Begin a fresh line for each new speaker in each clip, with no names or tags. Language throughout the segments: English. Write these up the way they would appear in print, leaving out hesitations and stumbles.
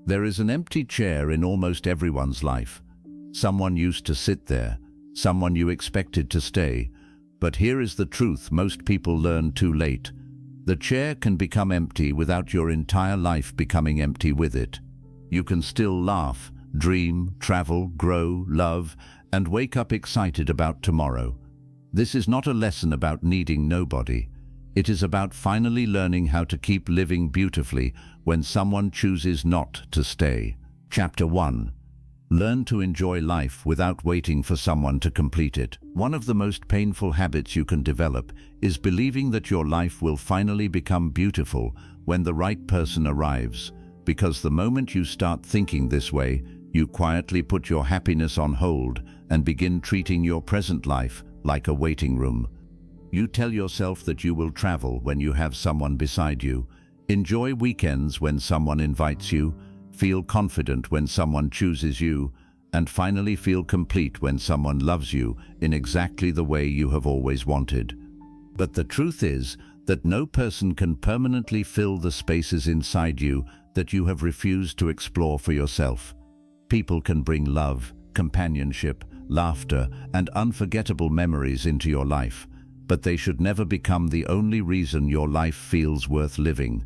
There is an empty chair in almost everyone's life. Someone used to sit there, someone you expected to stay. But here is the truth most people learn too late. The chair can become empty without your entire life becoming empty with it. You can still laugh, dream, travel, grow, love, and wake up excited about tomorrow. This is not a lesson about needing nobody. It is about finally learning how to keep living beautifully when someone chooses not to stay. Chapter 1. Learn to enjoy life without waiting for someone to complete it. One of the most painful habits you can develop is believing that your life will finally become beautiful when the right person arrives. Because the moment you start thinking this way, you quietly put your happiness on hold and begin treating your present life like a waiting room. You tell yourself that you will travel when you have someone beside you, enjoy weekends when someone invites you, feel confident when someone chooses you, and finally feel complete when someone loves you in exactly the way you have always wanted. But the truth is that no person can permanently fill the spaces inside you that you have refused to explore for yourself. People can bring love, companionship, laughter, and unforgettable memories into your life, but they should never become the only reason your life feels worth living.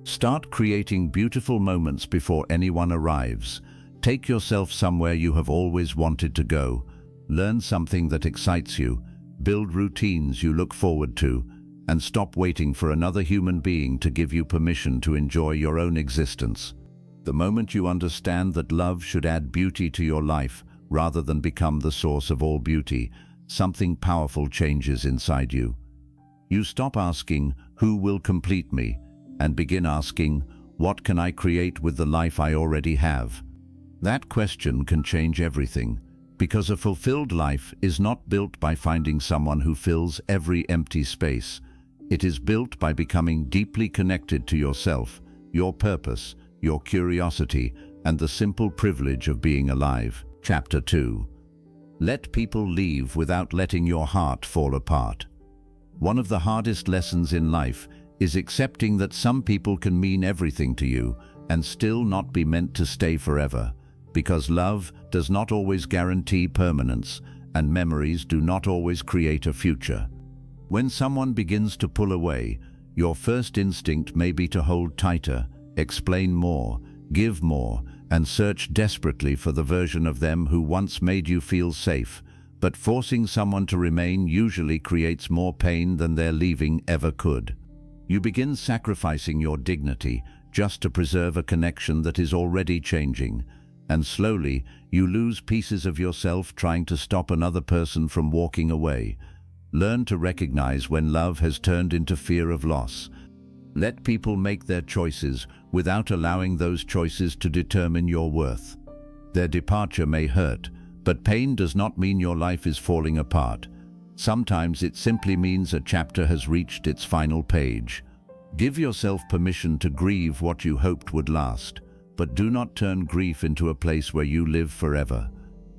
Start creating beautiful moments before anyone arrives. Take yourself somewhere you have always wanted to go. Learn something that excites you. Build routines you look forward to. And stop waiting for another human being to give you permission to enjoy your own existence. The moment you understand that love should add beauty to your life rather than become the source of all beauty, something powerful changes inside you. You stop asking, "Who will complete me?" and begin asking, "What can I create with the life I already have?" That question can change everything, because a fulfilled life is not built by finding someone who fills every empty space. It is built by becoming deeply connected to yourself, your purpose, your curiosity, and the simple privilege of being alive. Chapter 2. Let people leave without letting your heart fall apart. One of the hardest lessons in life is accepting that some people can mean everything to you and still not be meant to stay forever, because love does not always guarantee permanence, and memories do not always create a future. When someone begins to pull away, your first instinct may be to hold tighter, explain more, give more, and search desperately for the version of them who once made you feel safe. But forcing someone to remain usually creates more pain than their leaving ever could. You begin sacrificing your dignity just to preserve a connection that is already changing, and slowly you lose pieces of yourself trying to stop another person from walking away. Learn to recognize when love has turned into fear of loss. Let people make their choices without allowing those choices to determine your worth. Their departure may hurt, but pain does not mean your life is falling apart. Sometimes it simply means a chapter has reached its final page. Give yourself permission to grieve what you hoped would last, but do not turn grief into a place where you live forever.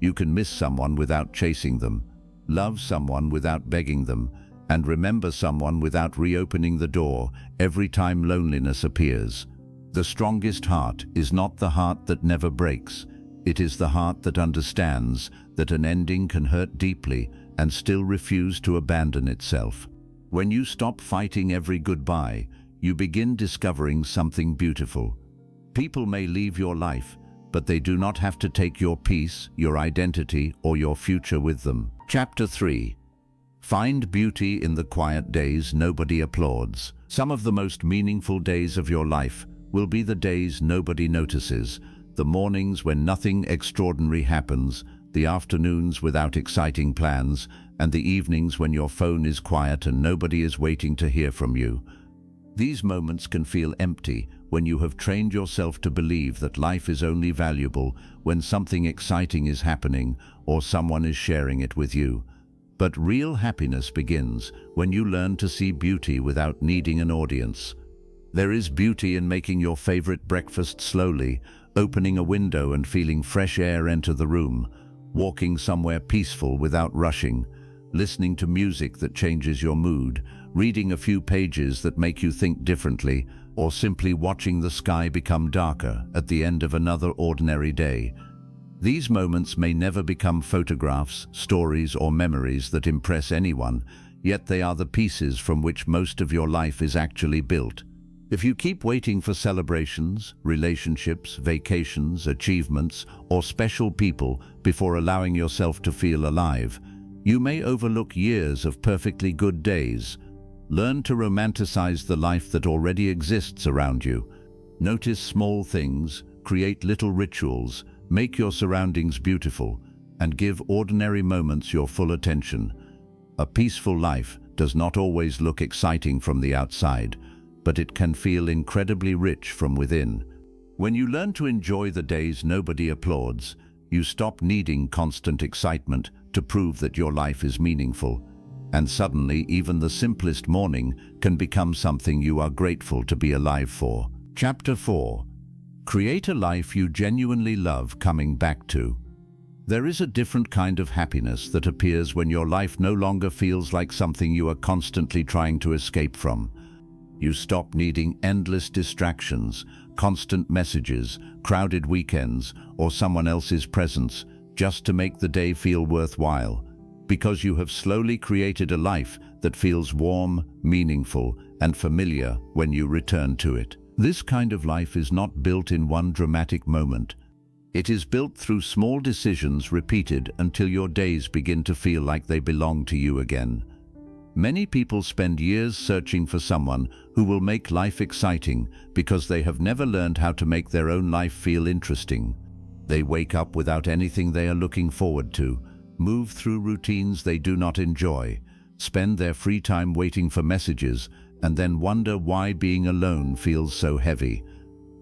You can miss someone without chasing them, love someone without begging them, and remember someone without reopening the door every time loneliness appears. The strongest heart is not the heart that never breaks. It is the heart that understands that an ending can hurt deeply and still refuse to abandon itself. When you stop fighting every goodbye, you begin discovering something beautiful. People may leave your life, but they do not have to take your peace, your identity, or your future with them. Chapter 3. Find beauty in the quiet days nobody applauds. Some of the most meaningful days of your life will be the days nobody notices, the mornings when nothing extraordinary happens, the afternoons without exciting plans, and the evenings when your phone is quiet and nobody is waiting to hear from you. These moments can feel empty when you have trained yourself to believe that life is only valuable when something exciting is happening or someone is sharing it with you. But real happiness begins when you learn to see beauty without needing an audience. There is beauty in making your favorite breakfast slowly, opening a window and feeling fresh air enter the room, walking somewhere peaceful without rushing, listening to music that changes your mood, reading a few pages that make you think differently, or simply watching the sky become darker at the end of another ordinary day. These moments may never become photographs, stories, or memories that impress anyone, yet they are the pieces from which most of your life is actually built. If you keep waiting for celebrations, relationships, vacations, achievements, or special people before allowing yourself to feel alive, you may overlook years of perfectly good days. Learn to romanticize the life that already exists around you. Notice small things, create little rituals, make your surroundings beautiful, and give ordinary moments your full attention. A peaceful life does not always look exciting from the outside, but it can feel incredibly rich from within. When you learn to enjoy the days nobody applauds, you stop needing constant excitement to prove that your life is meaningful. And suddenly, even the simplest morning can become something you are grateful to be alive for. Chapter 4. Create a life you genuinely love coming back to. There is a different kind of happiness that appears when your life no longer feels like something you are constantly trying to escape from. You stop needing endless distractions, constant messages, crowded weekends, or someone else's presence just to make the day feel worthwhile, because you have slowly created a life that feels warm, meaningful, and familiar when you return to it. This kind of life is not built in one dramatic moment. It is built through small decisions repeated until your days begin to feel like they belong to you again. Many people spend years searching for someone who will make life exciting because they have never learned how to make their own life feel interesting. They wake up without anything they are looking forward to, move through routines they do not enjoy, spend their free time waiting for messages, and then wonder why being alone feels so heavy.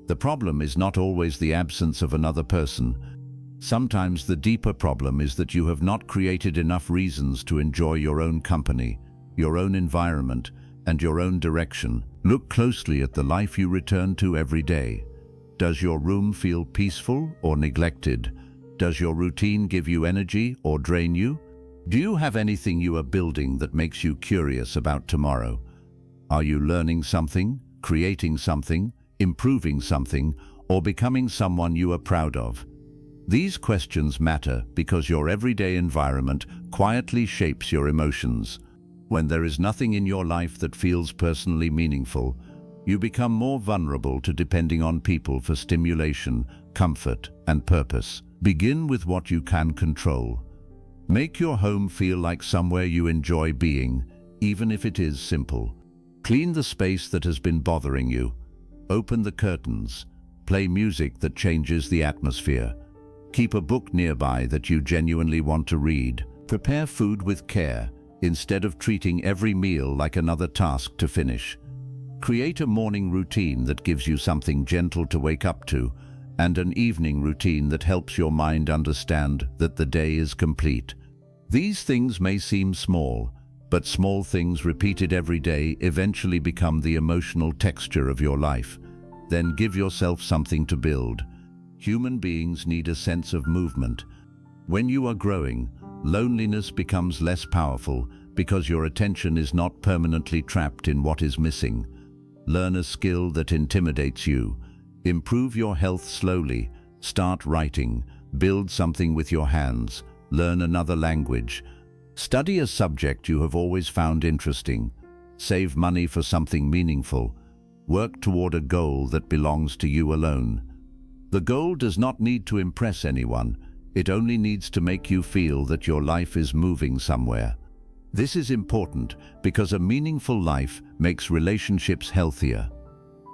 The problem is not always the absence of another person. Sometimes the deeper problem is that you have not created enough reasons to enjoy your own company, your own environment, and your own direction. Look closely at the life you return to every day. Does your room feel peaceful or neglected? Does your routine give you energy or drain you? Do you have anything you are building that makes you curious about tomorrow? Are you learning something, creating something, improving something, or becoming someone you are proud of? These questions matter because your everyday environment quietly shapes your emotions. When there is nothing in your life that feels personally meaningful, you become more vulnerable to depending on people for stimulation, comfort, and purpose. Begin with what you can control. Make your home feel like somewhere you enjoy being, even if it is simple. Clean the space that has been bothering you. Open the curtains. Play music that changes the atmosphere. Keep a book nearby that you genuinely want to read. Prepare food with care, instead of treating every meal like another task to finish. Create a morning routine that gives you something gentle to wake up to, and an evening routine that helps your mind understand that the day is complete. These things may seem small, but small things repeated every day eventually become the emotional texture of your life. Then give yourself something to build. Human beings need a sense of movement. When you are growing, loneliness becomes less powerful because your attention is not permanently trapped in what is missing. Learn a skill that intimidates you. Improve your health slowly. Start writing. Build something with your hands. Learn another language. Study a subject you have always found interesting. Save money for something meaningful. Work toward a goal that belongs to you alone. The goal does not need to impress anyone. It only needs to make you feel that your life is moving somewhere. This is important because a meaningful life makes relationships healthier.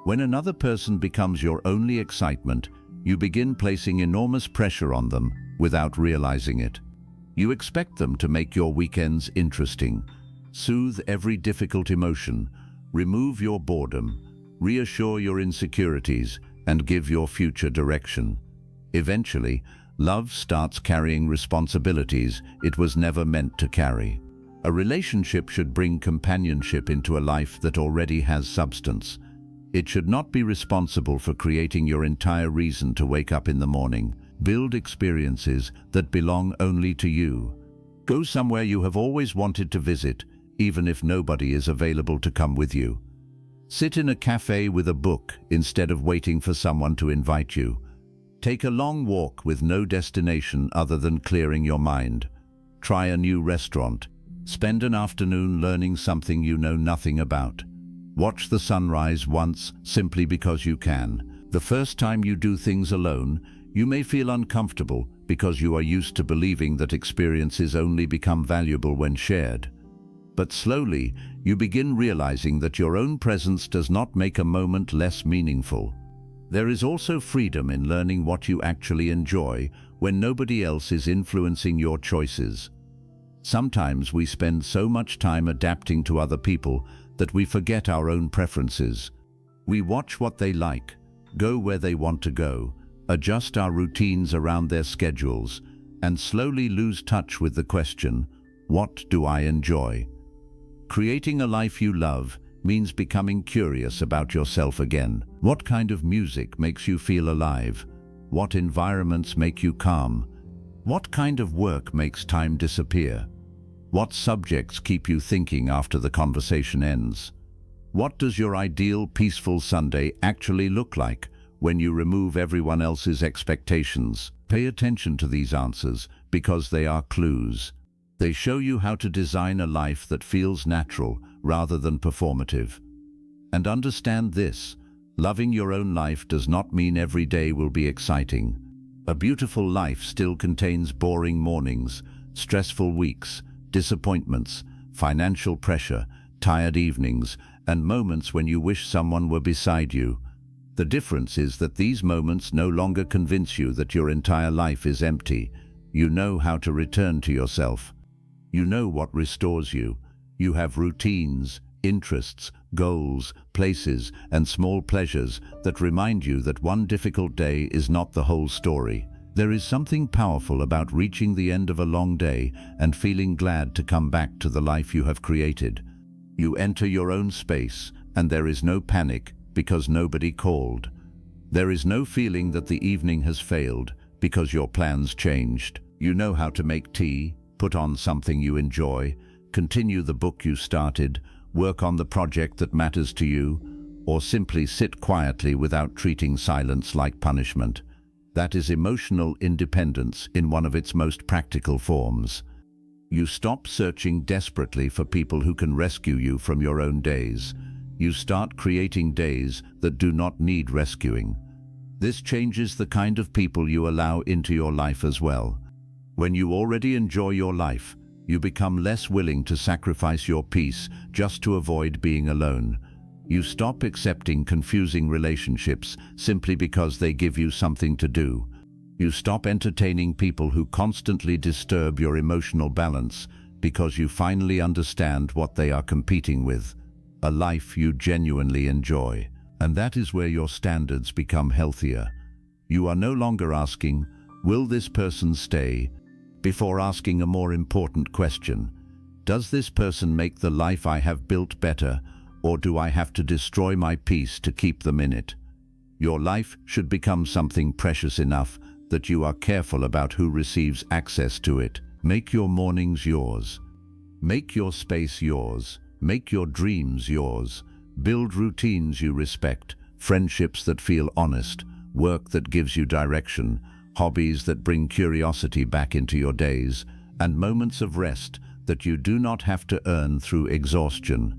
When another person becomes your only excitement, you begin placing enormous pressure on them without realizing it. You expect them to make your weekends interesting, soothe every difficult emotion, remove your boredom, reassure your insecurities, and give your future direction. Eventually, love starts carrying responsibilities it was never meant to carry. A relationship should bring companionship into a life that already has substance. It should not be responsible for creating your entire reason to wake up in the morning. Build experiences that belong only to you. Go somewhere you have always wanted to visit, even if nobody is available to come with you. Sit in a cafe with a book instead of waiting for someone to invite you. Take a long walk with no destination other than clearing your mind. Try a new restaurant. Spend an afternoon learning something you know nothing about. Watch the sunrise once simply because you can. The first time you do things alone, you may feel uncomfortable because you are used to believing that experiences only become valuable when shared. But slowly, you begin realizing that your own presence does not make a moment less meaningful. There is also freedom in learning what you actually enjoy when nobody else is influencing your choices. Sometimes we spend so much time adapting to other people that we forget our own preferences. We watch what they like, go where they want to go, adjust our routines around their schedules, and slowly lose touch with the question, what do I enjoy? Creating a life you love means becoming curious about yourself again. What kind of music makes you feel alive? What environments make you calm? What kind of work makes time disappear? What subjects keep you thinking after the conversation ends? What does your ideal peaceful Sunday actually look like when you remove everyone else's expectations? Pay attention to these answers because they are clues. They show you how to design a life that feels natural rather than performative. And understand this, loving your own life does not mean every day will be exciting. A beautiful life still contains boring mornings, stressful weeks, disappointments, financial pressure, tired evenings, and moments when you wish someone were beside you. The difference is that these moments no longer convince you that your entire life is empty. You know how to return to yourself. You know what restores you. You have routines, interests, goals, places, and small pleasures that remind you that one difficult day is not the whole story. There is something powerful about reaching the end of a long day and feeling glad to come back to the life you have created. You enter your own space, and there is no panic because nobody called. There is no feeling that the evening has failed because your plans changed. You know how to make tea, put on something you enjoy, continue the book you started, work on the project that matters to you, or simply sit quietly without treating silence like punishment. That is emotional independence in one of its most practical forms. You stop searching desperately for people who can rescue you from your own days. You start creating days that do not need rescuing. This changes the kind of people you allow into your life as well. When you already enjoy your life, you become less willing to sacrifice your peace just to avoid being alone. You stop accepting confusing relationships simply because they give you something to do. You stop entertaining people who constantly disturb your emotional balance because you finally understand what they are competing with. A life you genuinely enjoy. And that is where your standards become healthier. You are no longer asking, will this person stay? Before asking a more important question, does this person make the life I have built better, or do I have to destroy my peace to keep them in it? Your life should become something precious enough that you are careful about who receives access to it. Make your mornings yours. Make your space yours. Make your dreams yours. Build routines you respect, friendships that feel honest, work that gives you direction, hobbies that bring curiosity back into your days, and moments of rest that you do not have to earn through exhaustion.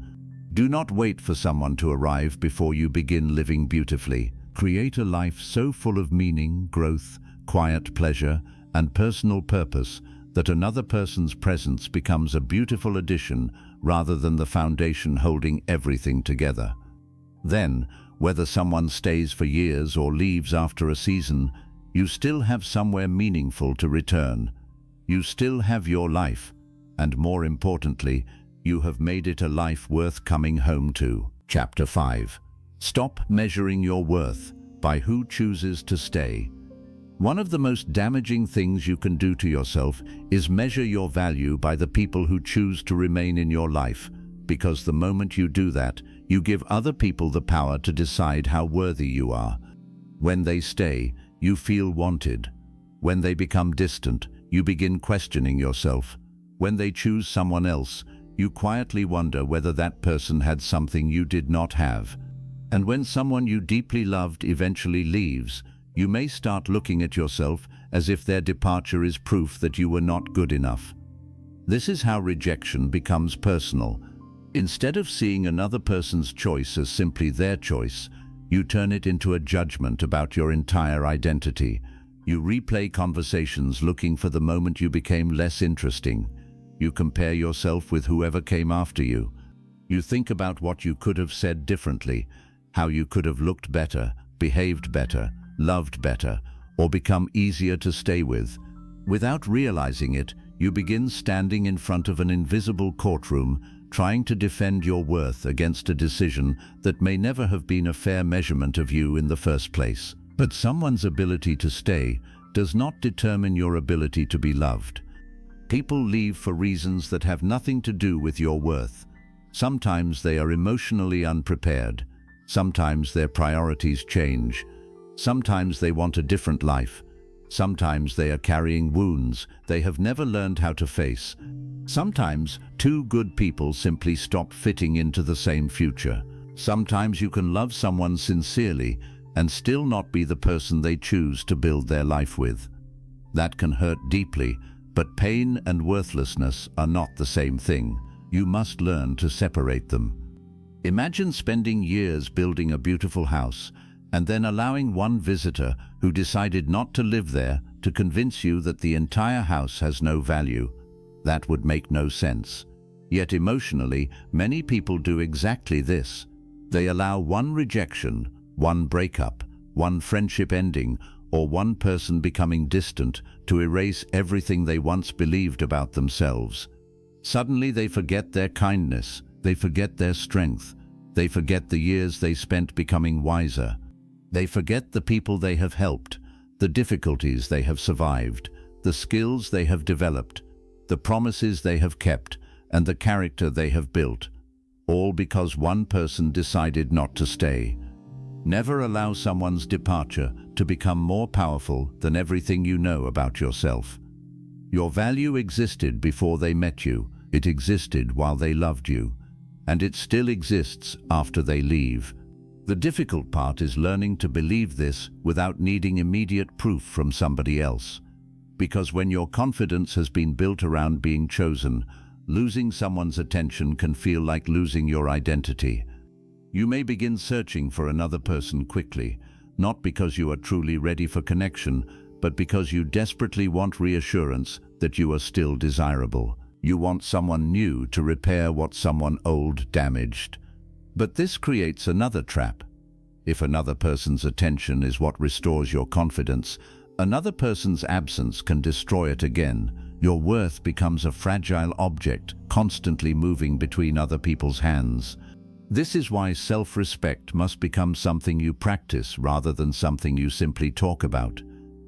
Do not wait for someone to arrive before you begin living beautifully. Create a life so full of meaning, growth, quiet pleasure, and personal purpose that another person's presence becomes a beautiful addition rather than the foundation holding everything together. Then, whether someone stays for years or leaves after a season, you still have somewhere meaningful to return. You still have your life, and more importantly, you have made it a life worth coming home to. Chapter 5. Stop measuring your worth by who chooses to stay. One of the most damaging things you can do to yourself is measure your value by the people who choose to remain in your life, because the moment you do that, you give other people the power to decide how worthy you are. When they stay, you feel wanted. When they become distant, you begin questioning yourself. When they choose someone else, You quietly wonder whether that person had something you did not have. And when someone you deeply loved eventually leaves, you may start looking at yourself as if their departure is proof that you were not good enough. This is how rejection becomes personal. Instead of seeing another person's choice as simply their choice, you turn it into a judgment about your entire identity. You replay conversations looking for the moment you became less interesting. You compare yourself with whoever came after you. You think about what you could have said differently, how you could have looked better, behaved better, loved better, or become easier to stay with. Without realizing it, you begin standing in front of an invisible courtroom, trying to defend your worth against a decision that may never have been a fair measurement of you in the first place. But someone's ability to stay does not determine your ability to be loved. People leave for reasons that have nothing to do with your worth. Sometimes they are emotionally unprepared. Sometimes their priorities change. Sometimes they want a different life. Sometimes they are carrying wounds they have never learned how to face. Sometimes two good people simply stop fitting into the same future. Sometimes you can love someone sincerely and still not be the person they choose to build their life with. That can hurt deeply, but pain and worthlessness are not the same thing. You must learn to separate them. Imagine spending years building a beautiful house and then allowing one visitor who decided not to live there to convince you that the entire house has no value. That would make no sense. Yet emotionally, many people do exactly this. They allow one rejection, one breakup, one friendship ending, or one person becoming distant to erase everything they once believed about themselves. Suddenly they forget their kindness, they forget their strength, they forget the years they spent becoming wiser. They forget the people they have helped, the difficulties they have survived, the skills they have developed, the promises they have kept, and the character they have built, all because one person decided not to stay. Never allow someone's departure to become more powerful than everything you know about yourself. Your value existed before they met you, it existed while they loved you, and it still exists after they leave. The difficult part is learning to believe this without needing immediate proof from somebody else. Because when your confidence has been built around being chosen, losing someone's attention can feel like losing your identity. You may begin searching for another person quickly, not because you are truly ready for connection, but because you desperately want reassurance that you are still desirable. You want someone new to repair what someone old damaged. But this creates another trap. If another person's attention is what restores your confidence, another person's absence can destroy it again. Your worth becomes a fragile object, constantly moving between other people's hands. This is why self-respect must become something you practice rather than something you simply talk about.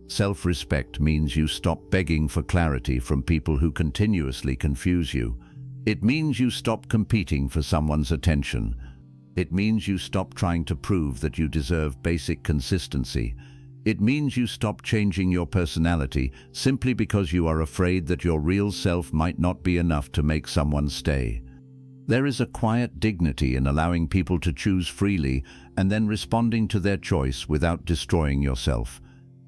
Self-respect means you stop begging for clarity from people who continuously confuse you. It means you stop competing for someone's attention. It means you stop trying to prove that you deserve basic consistency. It means you stop changing your personality simply because you are afraid that your real self might not be enough to make someone stay. There is a quiet dignity in allowing people to choose freely and then responding to their choice without destroying yourself.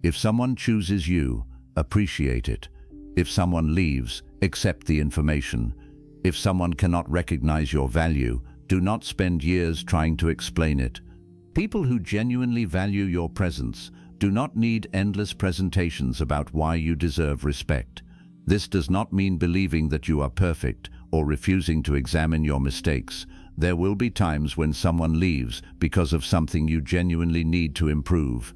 If someone chooses you, appreciate it. If someone leaves, accept the information. If someone cannot recognize your value, do not spend years trying to explain it. People who genuinely value your presence do not need endless presentations about why you deserve respect. This does not mean believing that you are perfect or refusing to examine your mistakes. There will be times when someone leaves because of something you genuinely need to improve.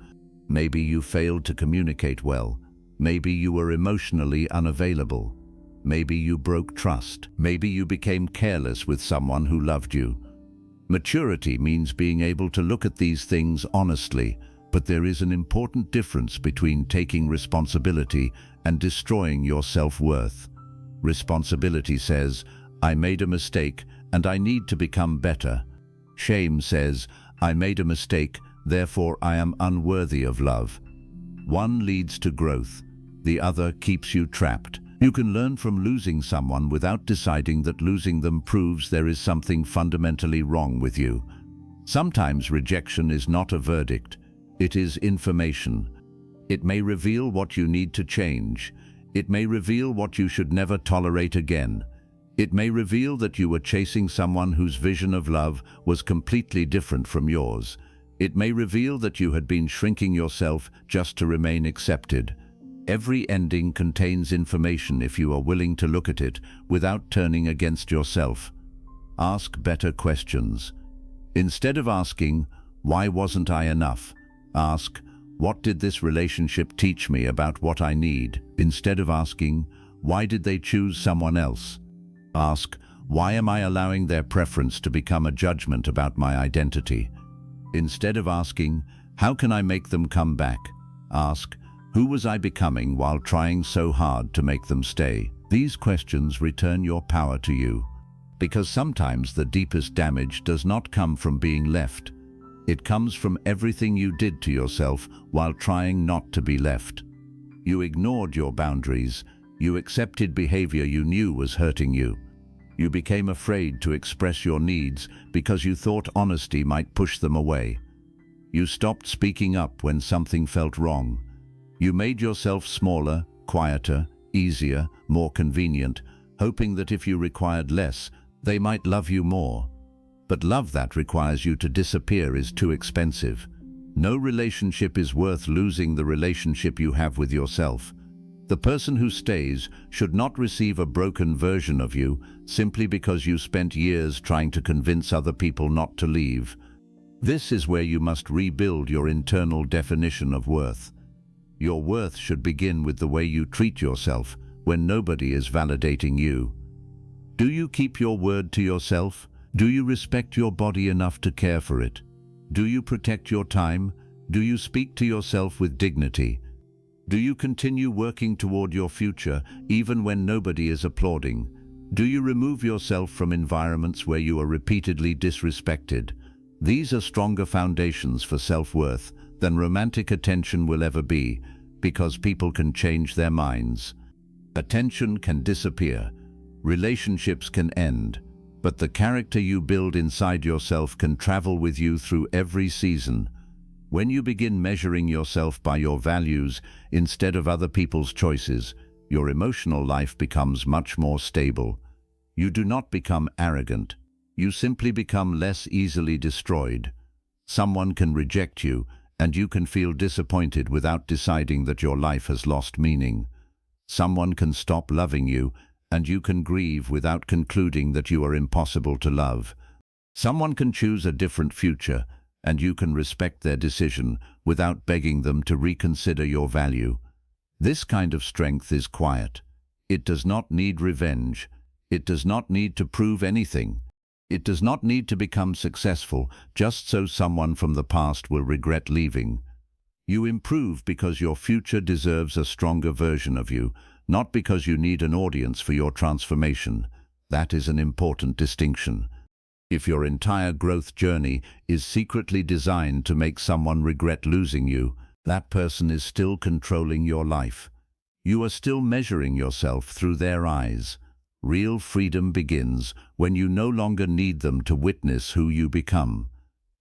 Maybe you failed to communicate well. Maybe you were emotionally unavailable. Maybe you broke trust. Maybe you became careless with someone who loved you. Maturity means being able to look at these things honestly, but there is an important difference between taking responsibility and destroying your self-worth. Responsibility says, I made a mistake and I need to become better. Shame says, I made a mistake, therefore I am unworthy of love. One leads to growth, the other keeps you trapped. You can learn from losing someone without deciding that losing them proves there is something fundamentally wrong with you. Sometimes rejection is not a verdict, it is information. It may reveal what you need to change. It may reveal what you should never tolerate again. It may reveal that you were chasing someone whose vision of love was completely different from yours. It may reveal that you had been shrinking yourself just to remain accepted. Every ending contains information if you are willing to look at it without turning against yourself. Ask better questions. Instead of asking, "Why wasn't I enough?" ask, "What did this relationship teach me about what I need?" Instead of asking, "Why did they choose someone else?" ask, "Why am I allowing their preference to become a judgment about my identity?" Instead of asking, "How can I make them come back?" ask, "Who was I becoming while trying so hard to make them stay?" These questions return your power to you, because sometimes the deepest damage does not come from being left. It comes from everything you did to yourself while trying not to be left. You ignored your boundaries. You accepted behavior you knew was hurting you. You became afraid to express your needs because you thought honesty might push them away. You stopped speaking up when something felt wrong. You made yourself smaller, quieter, easier, more convenient, hoping that if you required less, they might love you more. But love that requires you to disappear is too expensive. No relationship is worth losing the relationship you have with yourself. The person who stays should not receive a broken version of you simply because you spent years trying to convince other people not to leave. This is where you must rebuild your internal definition of worth. Your worth should begin with the way you treat yourself when nobody is validating you. Do you keep your word to yourself? Do you respect your body enough to care for it? Do you protect your time? Do you speak to yourself with dignity? Do you continue working toward your future even when nobody is applauding? Do you remove yourself from environments where you are repeatedly disrespected? These are stronger foundations for self-worth than romantic attention will ever be, because people can change their minds. Attention can disappear. Relationships can end. But the character you build inside yourself can travel with you through every season. When you begin measuring yourself by your values instead of other people's choices, your emotional life becomes much more stable. You do not become arrogant. You simply become less easily destroyed. Someone can reject you, and you can feel disappointed without deciding that your life has lost meaning. Someone can stop loving you, and you can grieve without concluding that you are impossible to love. Someone can choose a different future, and you can respect their decision without begging them to reconsider your value. This kind of strength is quiet. It does not need revenge. It does not need to prove anything. It does not need to become successful just so someone from the past will regret leaving. You improve because your future deserves a stronger version of you, not because you need an audience for your transformation. That is an important distinction. If your entire growth journey is secretly designed to make someone regret losing you, that person is still controlling your life. You are still measuring yourself through their eyes. Real freedom begins when you no longer need them to witness who you become.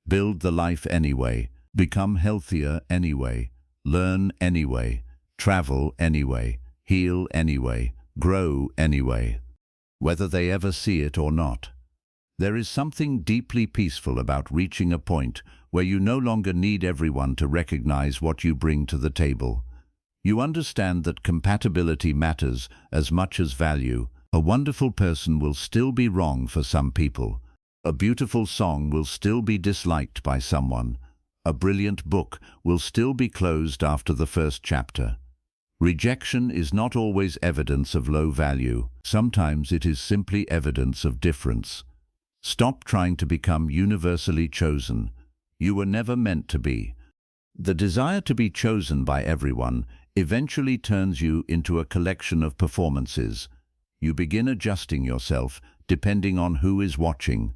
Build the life anyway. Become healthier anyway. Learn anyway. Travel anyway. Heal anyway. Grow anyway. Whether they ever see it or not. There is something deeply peaceful about reaching a point where you no longer need everyone to recognize what you bring to the table. You understand that compatibility matters as much as value. A wonderful person will still be wrong for some people. A beautiful song will still be disliked by someone. A brilliant book will still be closed after the first chapter. Rejection is not always evidence of low value. Sometimes it is simply evidence of difference. Stop trying to become universally chosen. You were never meant to be. The desire to be chosen by everyone eventually turns you into a collection of performances. You begin adjusting yourself depending on who is watching.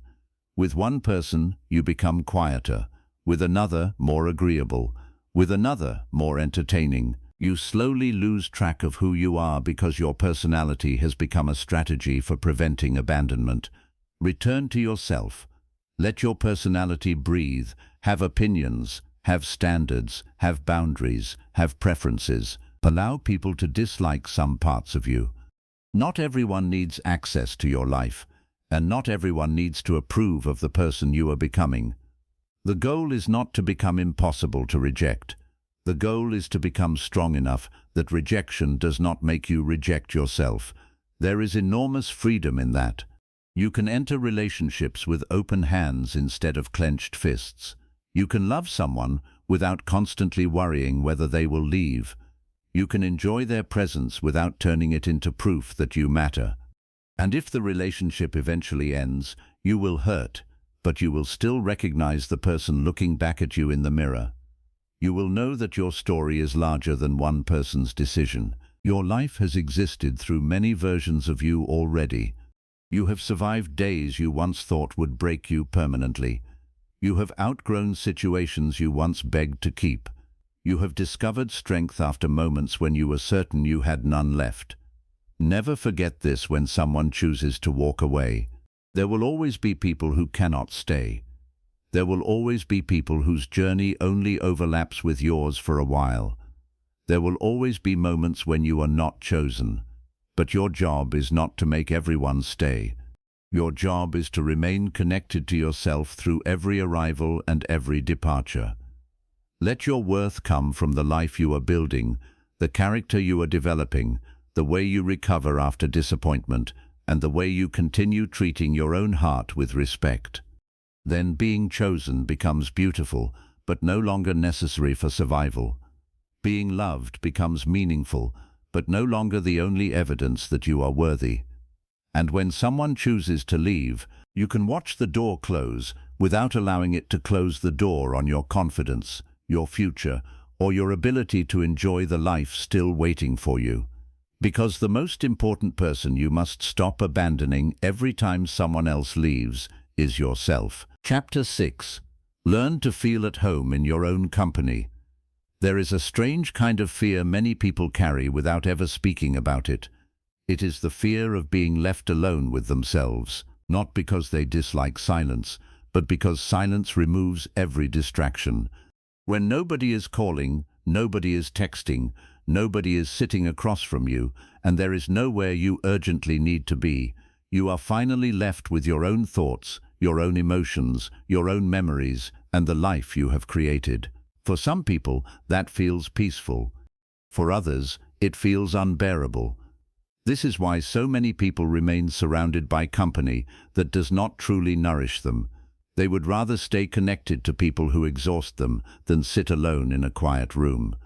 With one person, you become quieter. With another, more agreeable. With another, more entertaining. You slowly lose track of who you are because your personality has become a strategy for preventing abandonment. Return to yourself. Let your personality breathe, have opinions, have standards, have boundaries, have preferences. Allow people to dislike some parts of you. Not everyone needs access to your life, and not everyone needs to approve of the person you are becoming. The goal is not to become impossible to reject. The goal is to become strong enough that rejection does not make you reject yourself. There is enormous freedom in that. You can enter relationships with open hands instead of clenched fists. You can love someone without constantly worrying whether they will leave. You can enjoy their presence without turning it into proof that you matter. And if the relationship eventually ends, you will hurt, but you will still recognize the person looking back at you in the mirror. You will know that your story is larger than one person's decision. Your life has existed through many versions of you already. You have survived days you once thought would break you permanently. You have outgrown situations you once begged to keep. You have discovered strength after moments when you were certain you had none left. Never forget this when someone chooses to walk away. There will always be people who cannot stay. There will always be people whose journey only overlaps with yours for a while. There will always be moments when you are not chosen. But your job is not to make everyone stay. Your job is to remain connected to yourself through every arrival and every departure. Let your worth come from the life you are building, the character you are developing, the way you recover after disappointment, and the way you continue treating your own heart with respect. Then being chosen becomes beautiful, but no longer necessary for survival. Being loved becomes meaningful, but no longer the only evidence that you are worthy. And when someone chooses to leave, you can watch the door close without allowing it to close the door on your confidence, your future, or your ability to enjoy the life still waiting for you. Because the most important person you must stop abandoning every time someone else leaves is yourself. Chapter 6. Learn to feel at home in your own company. There is a strange kind of fear many people carry without ever speaking about it. It is the fear of being left alone with themselves, not because they dislike silence, but because silence removes every distraction. When nobody is calling, nobody is texting, nobody is sitting across from you, and there is nowhere you urgently need to be, you are finally left with your own thoughts, your own emotions, your own memories, and the life you have created. For some people, that feels peaceful. For others, it feels unbearable. This is why so many people remain surrounded by company that does not truly nourish them. They would rather stay connected to people who exhaust them than sit alone in a quiet room.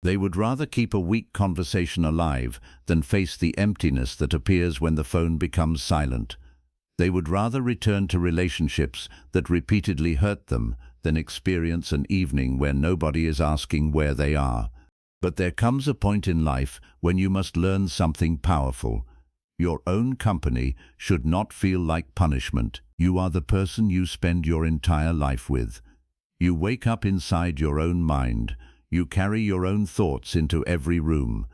They would rather keep a weak conversation alive than face the emptiness that appears when the phone becomes silent. They would rather return to relationships that repeatedly hurt them than experience an evening where nobody is asking where they are. But there comes a point in life when you must learn something powerful. Your own company should not feel like punishment. You are the person you spend your entire life with. You wake up inside your own mind. You carry your own thoughts into every room.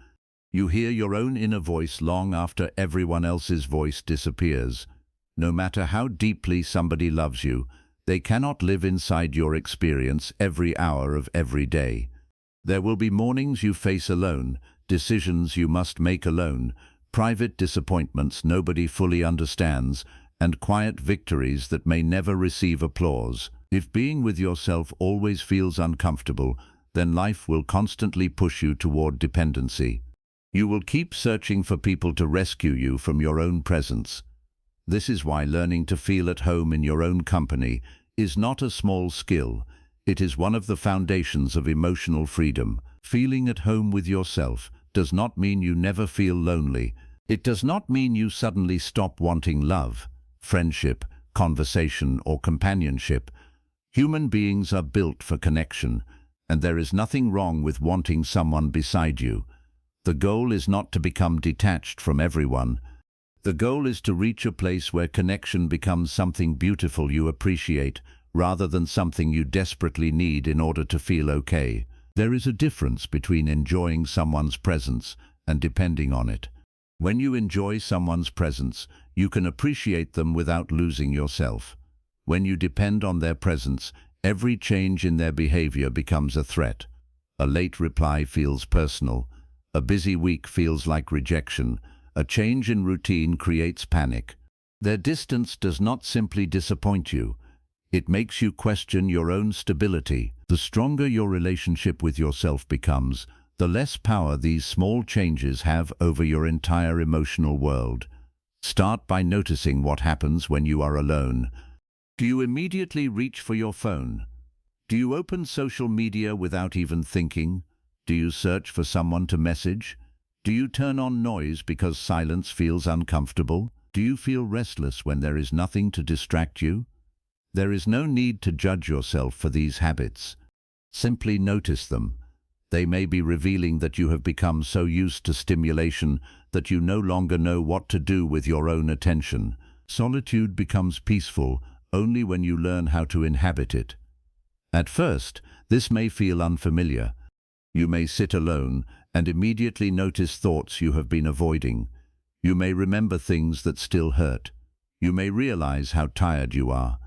You hear your own inner voice long after everyone else's voice disappears. No matter how deeply somebody loves you, they cannot live inside your experience every hour of every day. There will be mornings you face alone, decisions you must make alone, private disappointments nobody fully understands, and quiet victories that may never receive applause. If being with yourself always feels uncomfortable, then life will constantly push you toward dependency. You will keep searching for people to rescue you from your own presence. This is why learning to feel at home in your own company is not a small skill. It is one of the foundations of emotional freedom. Feeling at home with yourself does not mean you never feel lonely. It does not mean you suddenly stop wanting love, friendship, conversation, or companionship. Human beings are built for connection, and there is nothing wrong with wanting someone beside you. The goal is not to become detached from everyone. The goal is to reach a place where connection becomes something beautiful you appreciate, rather than something you desperately need in order to feel okay. There is a difference between enjoying someone's presence and depending on it. When you enjoy someone's presence, you can appreciate them without losing yourself. When you depend on their presence, every change in their behavior becomes a threat. A late reply feels personal. A busy week feels like rejection. A change in routine creates panic. Their distance does not simply disappoint you. It makes you question your own stability. The stronger your relationship with yourself becomes, the less power these small changes have over your entire emotional world. Start by noticing what happens when you are alone. Do you immediately reach for your phone? Do you open social media without even thinking? Do you search for someone to message? Do you turn on noise because silence feels uncomfortable? Do you feel restless when there is nothing to distract you? There is no need to judge yourself for these habits. Simply notice them. They may be revealing that you have become so used to stimulation that you no longer know what to do with your own attention. Solitude becomes peaceful only when you learn how to inhabit it. At first, this may feel unfamiliar. You may sit alone and immediately notice thoughts you have been avoiding. You may remember things that still hurt. You may realize how tired you are.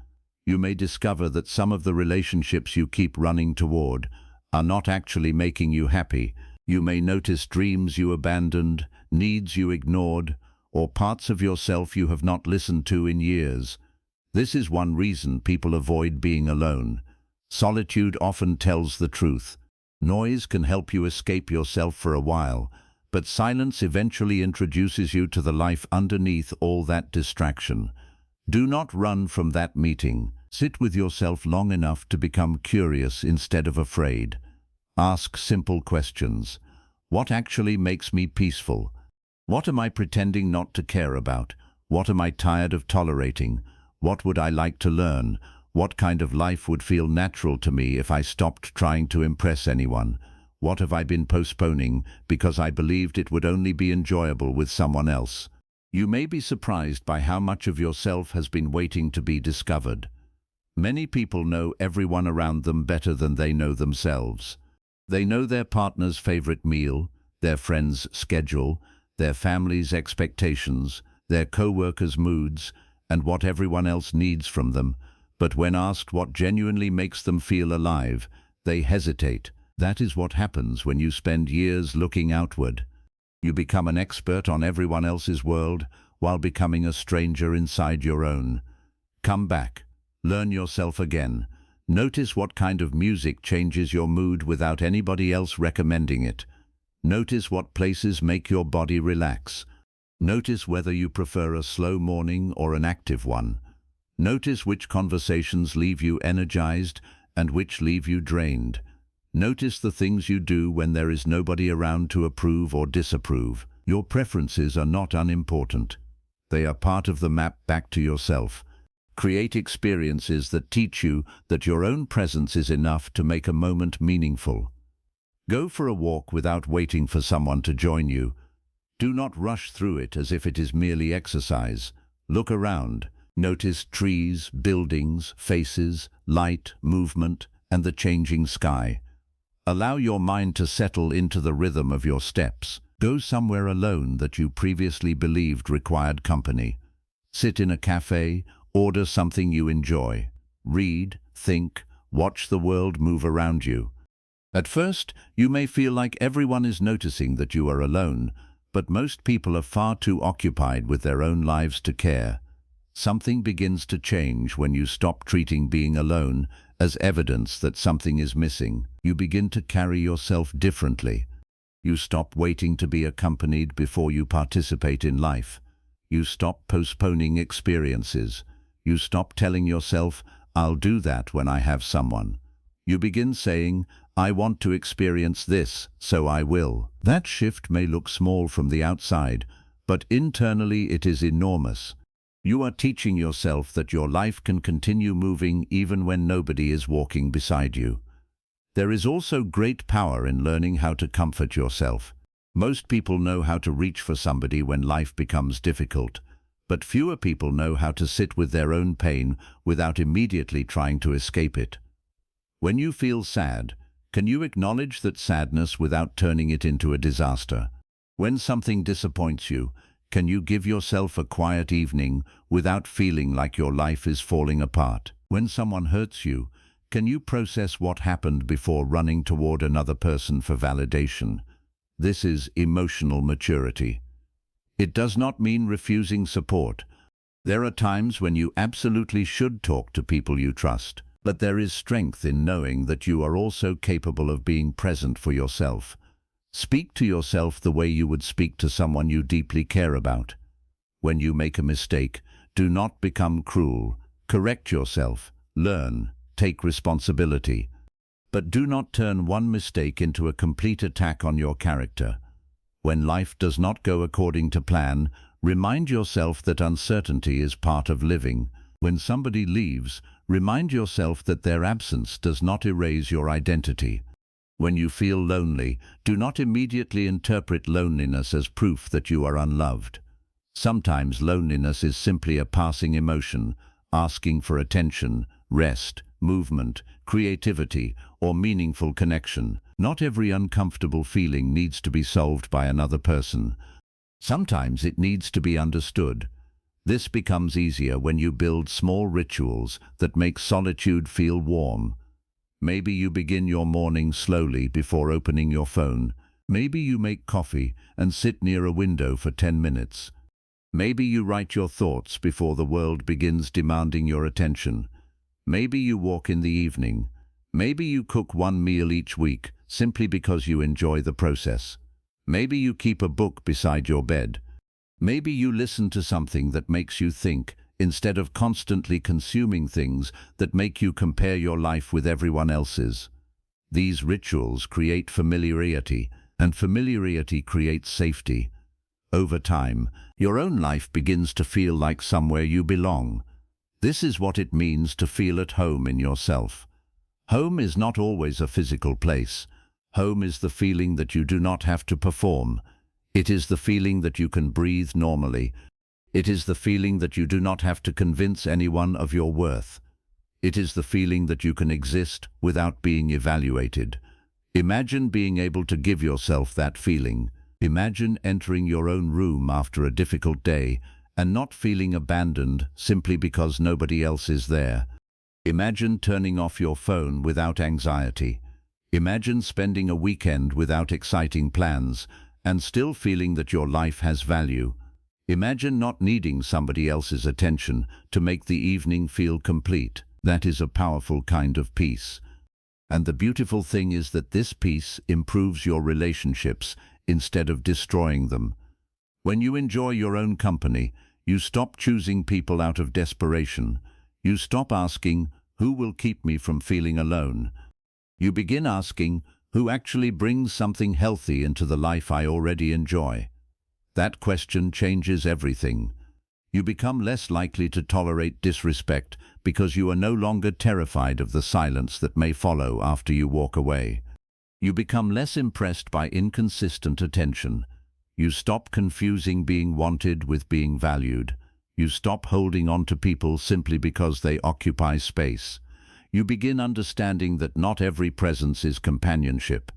You may discover that some of the relationships you keep running toward are not actually making you happy. You may notice dreams you abandoned, needs you ignored, or parts of yourself you have not listened to in years. This is one reason people avoid being alone. Solitude often tells the truth. Noise can help you escape yourself for a while, but silence eventually introduces you to the life underneath all that distraction. Do not run from that meeting. Sit with yourself long enough to become curious instead of afraid. Ask simple questions. What actually makes me peaceful? What am I pretending not to care about? What am I tired of tolerating? What would I like to learn? What kind of life would feel natural to me if I stopped trying to impress anyone? What have I been postponing because I believed it would only be enjoyable with someone else? You may be surprised by how much of yourself has been waiting to be discovered. Many people know everyone around them better than they know themselves. They know their partner's favorite meal, their friend's schedule, their family's expectations, their co-workers' moods, and what everyone else needs from them. But when asked what genuinely makes them feel alive, they hesitate. That is what happens when you spend years looking outward. You become an expert on everyone else's world while becoming a stranger inside your own. Come back. Learn yourself again. Notice what kind of music changes your mood without anybody else recommending it. Notice what places make your body relax. Notice whether you prefer a slow morning or an active one. Notice which conversations leave you energized and which leave you drained. Notice the things you do when there is nobody around to approve or disapprove. Your preferences are not unimportant. They are part of the map back to yourself. Create experiences that teach you that your own presence is enough to make a moment meaningful. Go for a walk without waiting for someone to join you. Do not rush through it as if it is merely exercise. Look around. Notice trees, buildings, faces, light, movement, and the changing sky. Allow your mind to settle into the rhythm of your steps. Go somewhere alone that you previously believed required company. Sit in a cafe, order something you enjoy. Read, think, watch the world move around you. At first, you may feel like everyone is noticing that you are alone, but most people are far too occupied with their own lives to care. Something begins to change when you stop treating being alone as evidence that something is missing. You begin to carry yourself differently. You stop waiting to be accompanied before you participate in life. You stop postponing experiences. You stop telling yourself, "I'll do that when I have someone." You begin saying, "I want to experience this, so I will." That shift may look small from the outside, but internally it is enormous. You are teaching yourself that your life can continue moving even when nobody is walking beside you. There is also great power in learning how to comfort yourself. Most people know how to reach for somebody when life becomes difficult, but fewer people know how to sit with their own pain without immediately trying to escape it. When you feel sad, Can you acknowledge that sadness without turning it into a disaster? When something disappoints you, can you give yourself a quiet evening without feeling like your life is falling apart? When someone hurts you, can you process what happened before running toward another person for validation? This is emotional maturity. It does not mean refusing support. There are times when you absolutely should talk to people you trust, but there is strength in knowing that you are also capable of being present for yourself. Speak to yourself the way you would speak to someone you deeply care about. When you make a mistake, do not become cruel. Correct yourself, learn, take responsibility. But do not turn one mistake into a complete attack on your character. When life does not go according to plan, remind yourself that uncertainty is part of living. When somebody leaves, remind yourself that their absence does not erase your identity. When you feel lonely, do not immediately interpret loneliness as proof that you are unloved. Sometimes loneliness is simply a passing emotion, asking for attention, rest, movement, creativity, or meaningful connection. Not every uncomfortable feeling needs to be solved by another person. Sometimes it needs to be understood. This becomes easier when you build small rituals that make solitude feel warm. Maybe you begin your morning slowly before opening your phone. Maybe you make coffee and sit near a window for 10 minutes. Maybe you write your thoughts before the world begins demanding your attention. Maybe you walk in the evening. Maybe you cook one meal each week simply because you enjoy the process. Maybe you keep a book beside your bed. Maybe you listen to something that makes you think, instead of constantly consuming things that make you compare your life with everyone else's. These rituals create familiarity, and familiarity creates safety. Over time, your own life begins to feel like somewhere you belong. This is what it means to feel at home in yourself. Home is not always a physical place. Home is the feeling that you do not have to perform. It is the feeling that you can breathe normally. It is the feeling that you do not have to convince anyone of your worth. It is the feeling that you can exist without being evaluated. Imagine being able to give yourself that feeling. Imagine entering your own room after a difficult day and not feeling abandoned simply because nobody else is there. Imagine turning off your phone without anxiety. Imagine spending a weekend without exciting plans and still feeling that your life has value. Imagine not needing somebody else's attention to make the evening feel complete. That is a powerful kind of peace. And the beautiful thing is that this peace improves your relationships instead of destroying them. When you enjoy your own company, you stop choosing people out of desperation. You stop asking, who will keep me from feeling alone? You begin asking, who actually brings something healthy into the life I already enjoy? That question changes everything. You become less likely to tolerate disrespect because you are no longer terrified of the silence that may follow after you walk away. You become less impressed by inconsistent attention. You stop confusing being wanted with being valued. You stop holding on to people simply because they occupy space. You begin understanding that not every presence is companionship.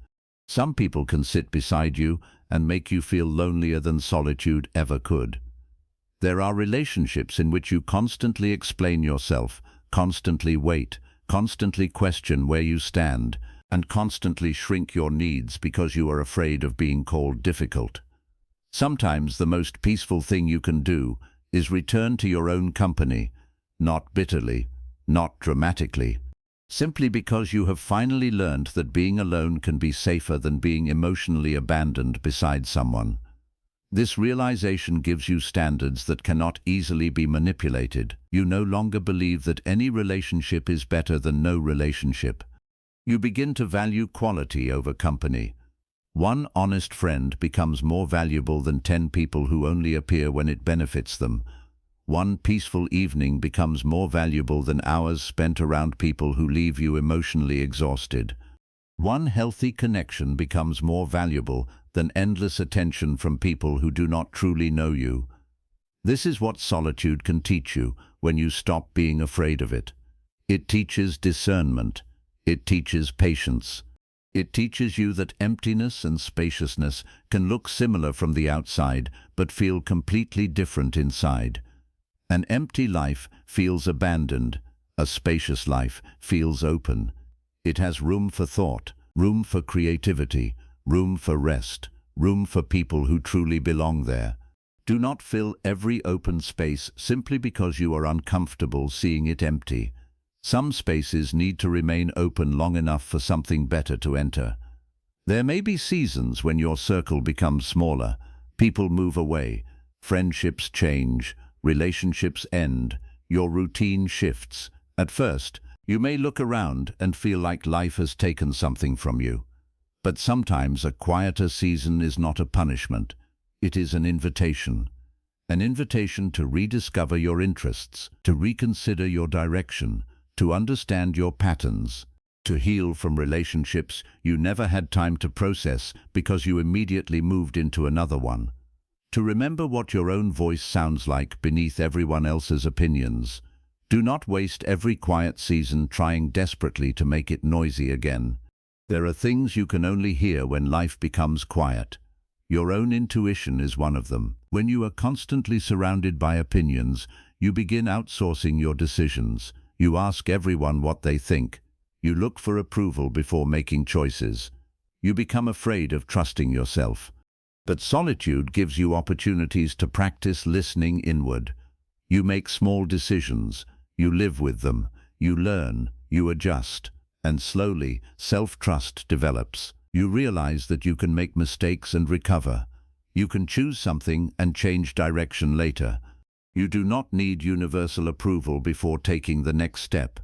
Some people can sit beside you and make you feel lonelier than solitude ever could. There are relationships in which you constantly explain yourself, constantly wait, constantly question where you stand, and constantly shrink your needs because you are afraid of being called difficult. Sometimes the most peaceful thing you can do is return to your own company, not bitterly, not dramatically, simply because you have finally learned that being alone can be safer than being emotionally abandoned beside someone. This realization gives you standards that cannot easily be manipulated. You no longer believe that any relationship is better than no relationship. You begin to value quality over company. One honest friend becomes more valuable than 10 people who only appear when it benefits them. One peaceful evening becomes more valuable than hours spent around people who leave you emotionally exhausted. One healthy connection becomes more valuable than endless attention from people who do not truly know you. This is what solitude can teach you when you stop being afraid of it. It teaches discernment. It teaches patience. It teaches you that emptiness and spaciousness can look similar from the outside, but feel completely different inside. An empty life feels abandoned. A spacious life feels open. It has room for thought, room for creativity, room for rest, room for people who truly belong there. Do not fill every open space simply because you are uncomfortable seeing it empty. Some spaces need to remain open long enough for something better to enter. There may be seasons when your circle becomes smaller, people move away, friendships change, relationships end, your routine shifts. At first, you may look around and feel like life has taken something from you. But sometimes a quieter season is not a punishment. It is an invitation. An invitation to rediscover your interests, to reconsider your direction, to understand your patterns, to heal from relationships you never had time to process because you immediately moved into another one. To remember what your own voice sounds like beneath everyone else's opinions. Do not waste every quiet season trying desperately to make it noisy again. There are things you can only hear when life becomes quiet. Your own intuition is one of them. When you are constantly surrounded by opinions, you begin outsourcing your decisions. You ask everyone what they think. You look for approval before making choices. You become afraid of trusting yourself. But solitude gives you opportunities to practice listening inward. You make small decisions. You live with them. You learn. You adjust. And slowly, self-trust develops. You realize that you can make mistakes and recover. You can choose something and change direction later. You do not need universal approval before taking the next step.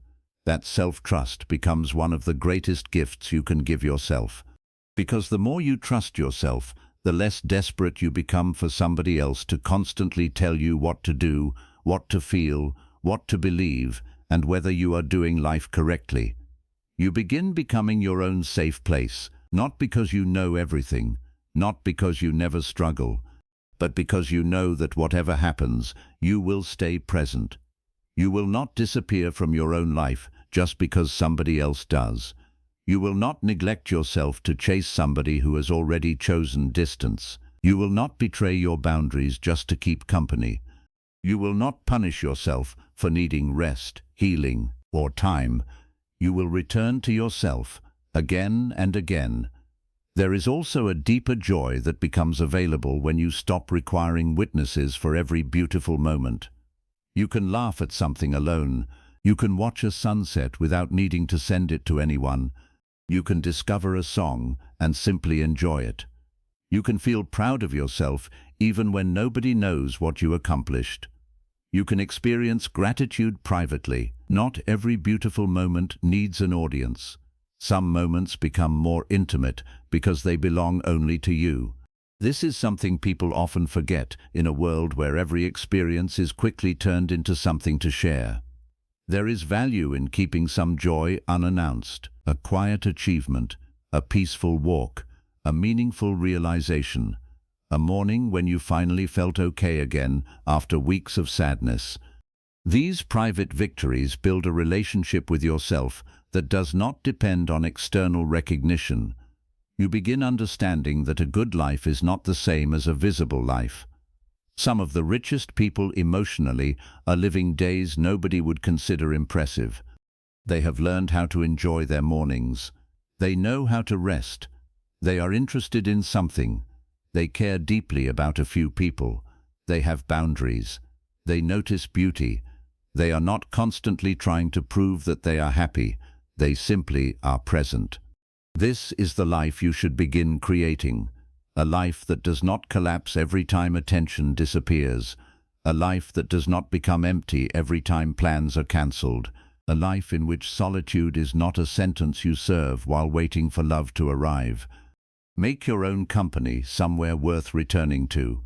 That self-trust becomes one of the greatest gifts you can give yourself. Because the more you trust yourself, the less desperate you become for somebody else to constantly tell you what to do, what to feel, what to believe, and whether you are doing life correctly. You begin becoming your own safe place, not because you know everything, not because you never struggle, but because you know that whatever happens, you will stay present. You will not disappear from your own life just because somebody else does. You will not neglect yourself to chase somebody who has already chosen distance. You will not betray your boundaries just to keep company. You will not punish yourself for needing rest, healing, or time. You will return to yourself again and again. There is also a deeper joy that becomes available when you stop requiring witnesses for every beautiful moment. You can laugh at something alone. You can watch a sunset without needing to send it to anyone. You can discover a song and simply enjoy it. You can feel proud of yourself even when nobody knows what you accomplished. You can experience gratitude privately. Not every beautiful moment needs an audience. Some moments become more intimate because they belong only to you. This is something people often forget in a world where every experience is quickly turned into something to share. There is value in keeping some joy unannounced, a quiet achievement, a peaceful walk, a meaningful realization, a morning when you finally felt okay again after weeks of sadness. These private victories build a relationship with yourself that does not depend on external recognition. You begin understanding that a good life is not the same as a visible life. Some of the richest people emotionally are living days nobody would consider impressive. They have learned how to enjoy their mornings. They know how to rest. They are interested in something. They care deeply about a few people. They have boundaries. They notice beauty. They are not constantly trying to prove that they are happy. They simply are present. This is the life you should begin creating. A life that does not collapse every time attention disappears. A life that does not become empty every time plans are cancelled. A life in which solitude is not a sentence you serve while waiting for love to arrive. Make your own company somewhere worth returning to.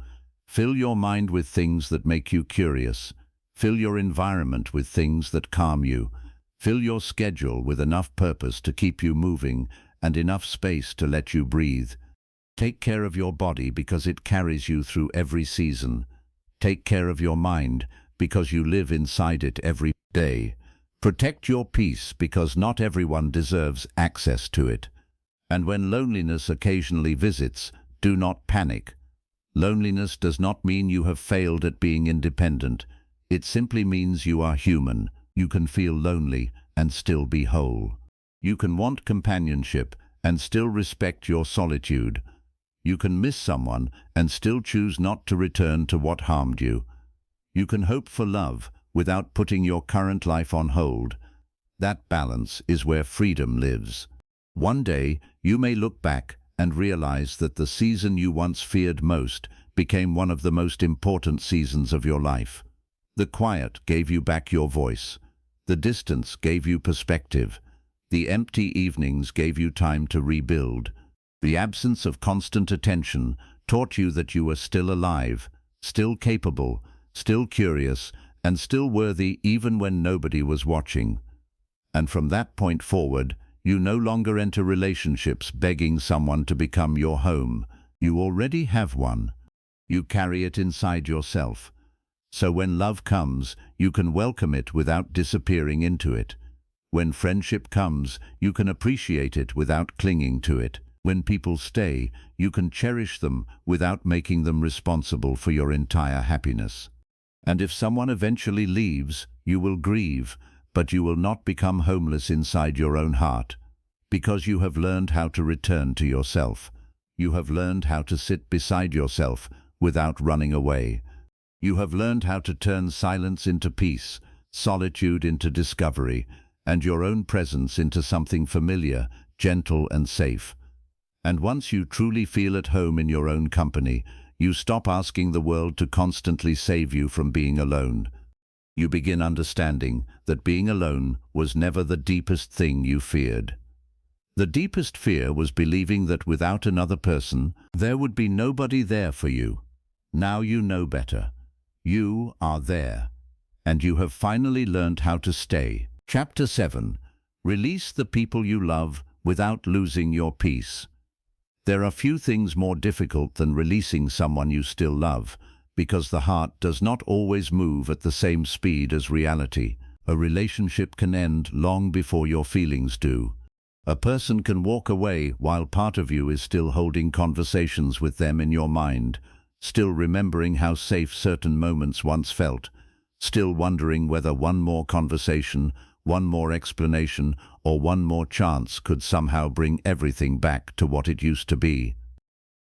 Fill your mind with things that make you curious. Fill your environment with things that calm you. Fill your schedule with enough purpose to keep you moving and enough space to let you breathe. Take care of your body because it carries you through every season. Take care of your mind because you live inside it every day. Protect your peace because not everyone deserves access to it. And when loneliness occasionally visits, do not panic. Loneliness does not mean you have failed at being independent. It simply means you are human. You can feel lonely and still be whole. You can want companionship and still respect your solitude. You can miss someone and still choose not to return to what harmed you. You can hope for love without putting your current life on hold. That balance is where freedom lives. One day, you may look back and realize that the season you once feared most became one of the most important seasons of your life. The quiet gave you back your voice. The distance gave you perspective. The empty evenings gave you time to rebuild. The absence of constant attention taught you that you were still alive, still capable, still curious, and still worthy even when nobody was watching. And from that point forward, you no longer enter relationships begging someone to become your home. You already have one. You carry it inside yourself. So when love comes, you can welcome it without disappearing into it. When friendship comes, you can appreciate it without clinging to it. When people stay, you can cherish them without making them responsible for your entire happiness. And if someone eventually leaves, you will grieve, but you will not become homeless inside your own heart, because you have learned how to return to yourself. You have learned how to sit beside yourself without running away. You have learned how to turn silence into peace, solitude into discovery, and your own presence into something familiar, gentle and safe. And once you truly feel at home in your own company, you stop asking the world to constantly save you from being alone. You begin understanding that being alone was never the deepest thing you feared. The deepest fear was believing that without another person, there would be nobody there for you. Now you know better. You are there, and you have finally learned how to stay. Chapter 7. Release the people you love without losing your peace. There are few things more difficult than releasing someone you still love, because the heart does not always move at the same speed as reality. A relationship can end long before your feelings do. A person can walk away while part of you is still holding conversations with them in your mind, still remembering how safe certain moments once felt, still wondering whether one more conversation, one more explanation, or one more chance could somehow bring everything back to what it used to be.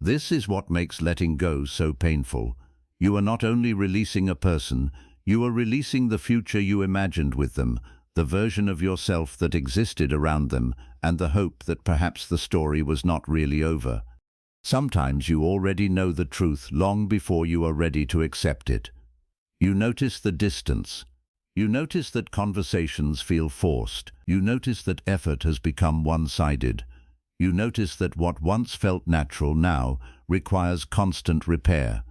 This is what makes letting go so painful. You are not only releasing a person, you are releasing the future you imagined with them, the version of yourself that existed around them, and the hope that perhaps the story was not really over. Sometimes you already know the truth long before you are ready to accept it. You notice the distance. You notice that conversations feel forced. You notice that effort has become one-sided. You notice that what once felt natural now requires constant repair.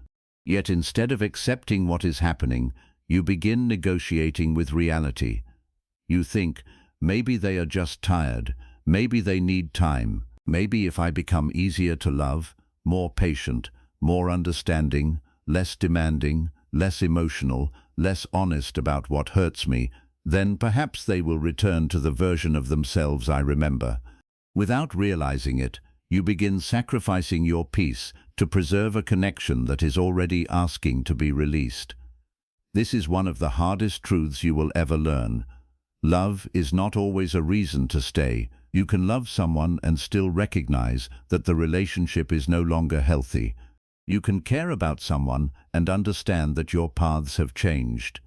Yet instead of accepting what is happening, you begin negotiating with reality. You think, maybe they are just tired, maybe they need time, maybe if I become easier to love, more patient, more understanding, less demanding, less emotional, less honest about what hurts me, then perhaps they will return to the version of themselves I remember. Without realizing it, you begin sacrificing your peace to preserve a connection that is already asking to be released. This is one of the hardest truths you will ever learn. Love is not always a reason to stay. You can love someone and still recognize that the relationship is no longer healthy. You can care about someone and understand that your paths have changed.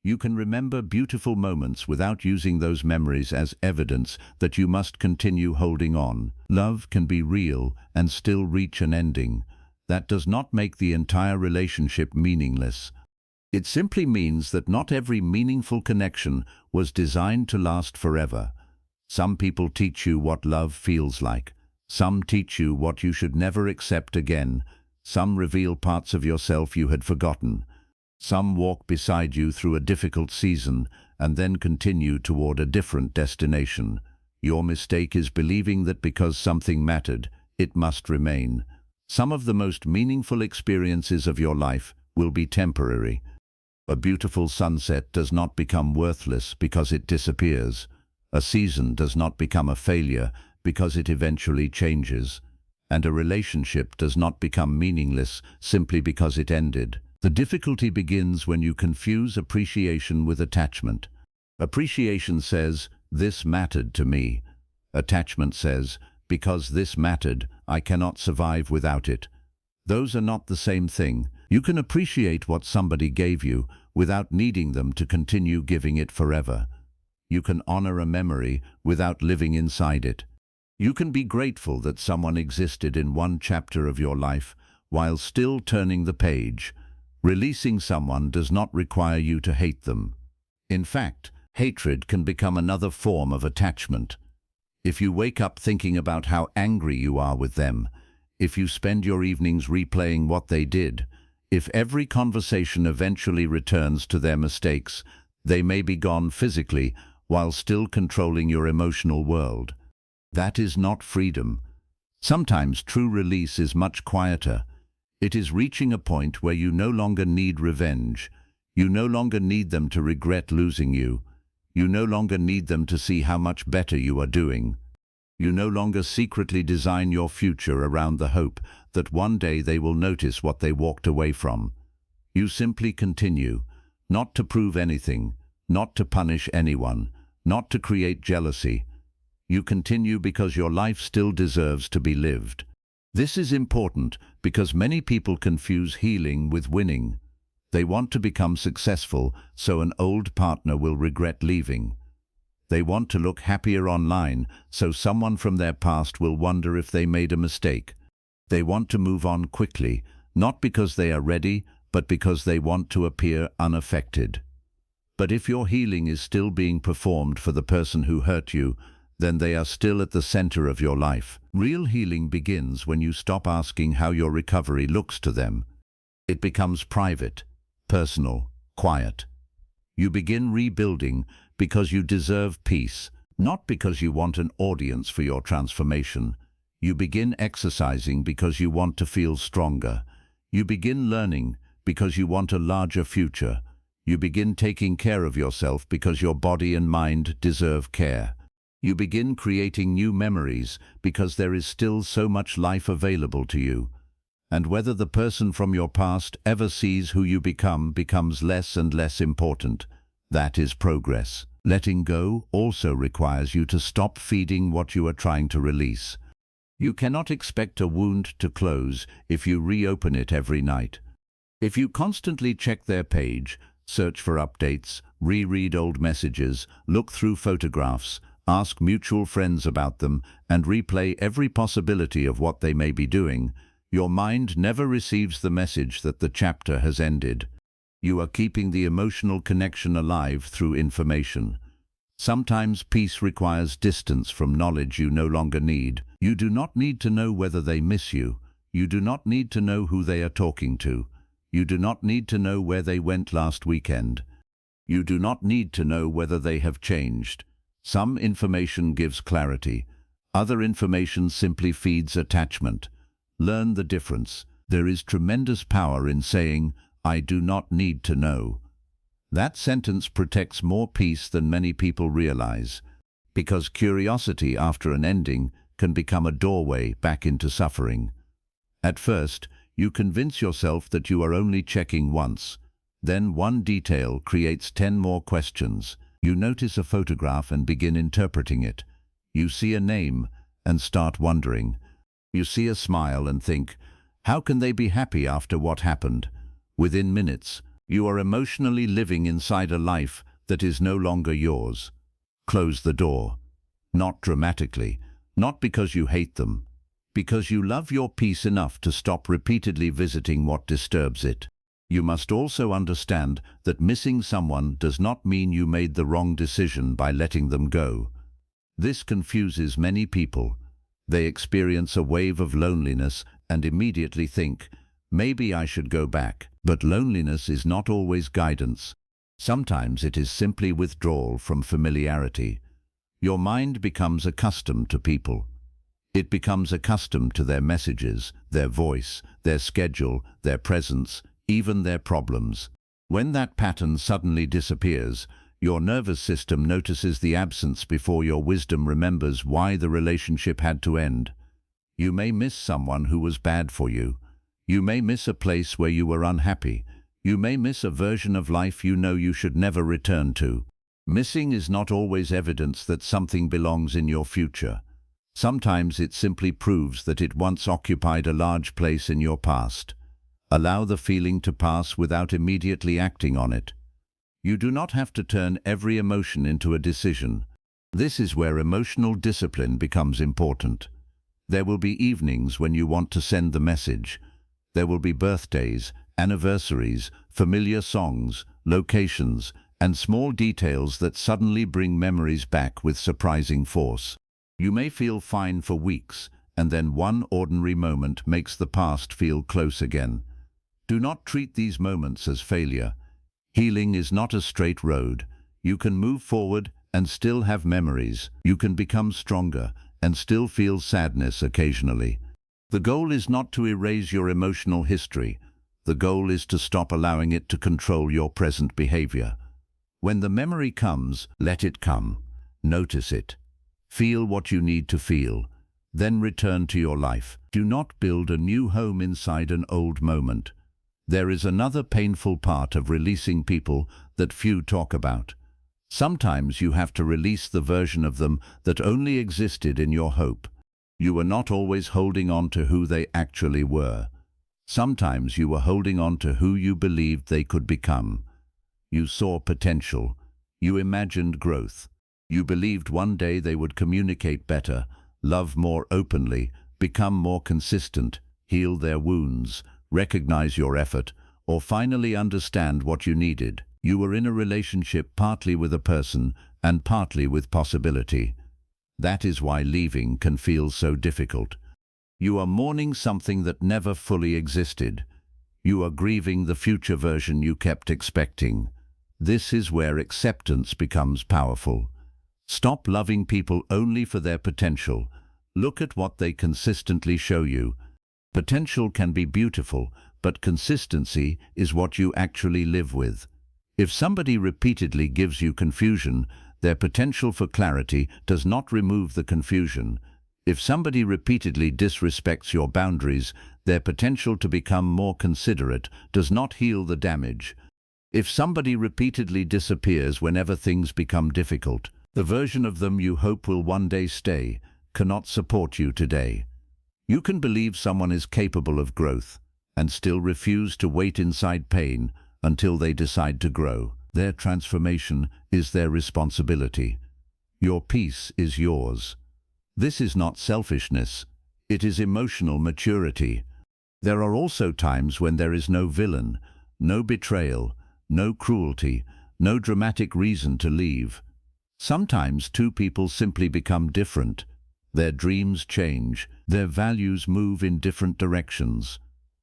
You can remember beautiful moments without using those memories as evidence that you must continue holding on. Love can be real and still reach an ending. That does not make the entire relationship meaningless. It simply means that not every meaningful connection was designed to last forever. Some people teach you what love feels like. Some teach you what you should never accept again. Some reveal parts of yourself you had forgotten. Some walk beside you through a difficult season and then continue toward a different destination. Your mistake is believing that because something mattered, it must remain. Some of the most meaningful experiences of your life will be temporary. A beautiful sunset does not become worthless because it disappears. A season does not become a failure because it eventually changes, and a relationship does not become meaningless simply because it ended. The difficulty begins when you confuse appreciation with attachment. Appreciation says, "This mattered to me." Attachment says, "Because this mattered, I cannot survive without it." Those are not the same thing. You can appreciate what somebody gave you without needing them to continue giving it forever. You can honor a memory without living inside it. You can be grateful that someone existed in one chapter of your life while still turning the page. Releasing someone does not require you to hate them. In fact, hatred can become another form of attachment. If you wake up thinking about how angry you are with them, if you spend your evenings replaying what they did, if every conversation eventually returns to their mistakes, they may be gone physically while still controlling your emotional world. That is not freedom. Sometimes true release is much quieter. It is reaching a point where you no longer need revenge. You no longer need them to regret losing you. You no longer need them to see how much better you are doing. You no longer secretly design your future around the hope that one day they will notice what they walked away from. You simply continue, not to prove anything, not to punish anyone, not to create jealousy. You continue because your life still deserves to be lived. This is important because many people confuse healing with winning. They want to become successful so an old partner will regret leaving. They want to look happier online so someone from their past will wonder if they made a mistake. They want to move on quickly, not because they are ready, but because they want to appear unaffected. But if your healing is still being performed for the person who hurt you, then they are still at the center of your life. Real healing begins when you stop asking how your recovery looks to them. It becomes private, personal, quiet. You begin rebuilding because you deserve peace, not because you want an audience for your transformation. You begin exercising because you want to feel stronger. You begin learning because you want a larger future. You begin taking care of yourself because your body and mind deserve care. You begin creating new memories because there is still so much life available to you. And whether the person from your past ever sees who you become becomes less and less important. That is progress. Letting go also requires you to stop feeding what you are trying to release. You cannot expect a wound to close if you reopen it every night. If you constantly check their page, search for updates, reread old messages, look through photographs, ask mutual friends about them, and replay every possibility of what they may be doing, your mind never receives the message that the chapter has ended. You are keeping the emotional connection alive through information. Sometimes peace requires distance from knowledge you no longer need. You do not need to know whether they miss you. You do not need to know who they are talking to. You do not need to know where they went last weekend. You do not need to know whether they have changed. Some information gives clarity. Other information simply feeds attachment. Learn the difference. There is tremendous power in saying, "I do not need to know." That sentence protects more peace than many people realize, because curiosity after an ending can become a doorway back into suffering. At first, you convince yourself that you are only checking once. Then one detail creates 10 more questions. You notice a photograph and begin interpreting it. You see a name and start wondering. You see a smile and think, how can they be happy after what happened? Within minutes, you are emotionally living inside a life that is no longer yours. Close the door. Not dramatically, not because you hate them, because you love your peace enough to stop repeatedly visiting what disturbs it. You must also understand that missing someone does not mean you made the wrong decision by letting them go. This confuses many people. They experience a wave of loneliness and immediately think, maybe I should go back. But loneliness is not always guidance. Sometimes it is simply withdrawal from familiarity. Your mind becomes accustomed to people. It becomes accustomed to their messages, their voice, their schedule, their presence, even their problems. When that pattern suddenly disappears, Your nervous system notices the absence before your wisdom remembers why the relationship had to end. You may miss someone who was bad for you. You may miss a place where you were unhappy. You may miss a version of life you know you should never return to. Missing is not always evidence that something belongs in your future. Sometimes it simply proves that it once occupied a large place in your past. Allow the feeling to pass without immediately acting on it. You do not have to turn every emotion into a decision. This is where emotional discipline becomes important. There will be evenings when you want to send the message. There will be birthdays, anniversaries, familiar songs, locations, and small details that suddenly bring memories back with surprising force. You may feel fine for weeks, and then one ordinary moment makes the past feel close again. Do not treat these moments as failure. Healing is not a straight road. You can move forward and still have memories. You can become stronger and still feel sadness occasionally. The goal is not to erase your emotional history. The goal is to stop allowing it to control your present behavior. When the memory comes, let it come. Notice it. Feel what you need to feel. Then return to your life. Do not build a new home inside an old moment. There is another painful part of releasing people that few talk about. Sometimes you have to release the version of them that only existed in your hope. You were not always holding on to who they actually were. Sometimes you were holding on to who you believed they could become. You saw potential. You imagined growth. You believed one day they would communicate better, love more openly, become more consistent, heal their wounds, recognize your effort, or finally understand what you needed. You were in a relationship partly with a person and partly with possibility. That is why leaving can feel so difficult. You are mourning something that never fully existed. You are grieving the future version you kept expecting. This is where acceptance becomes powerful. Stop loving people only for their potential. Look at what they consistently show you. Potential can be beautiful, but consistency is what you actually live with. If somebody repeatedly gives you confusion, their potential for clarity does not remove the confusion. If somebody repeatedly disrespects your boundaries, their potential to become more considerate does not heal the damage. If somebody repeatedly disappears whenever things become difficult, the version of them you hope will one day stay cannot support you today. You can believe someone is capable of growth and still refuse to wait inside pain until they decide to grow. Their transformation is their responsibility. Your peace is yours. This is not selfishness. It is emotional maturity. There are also times when there is no villain, no betrayal, no cruelty, no dramatic reason to leave. Sometimes two people simply become different. Their dreams change. Their values move in different directions.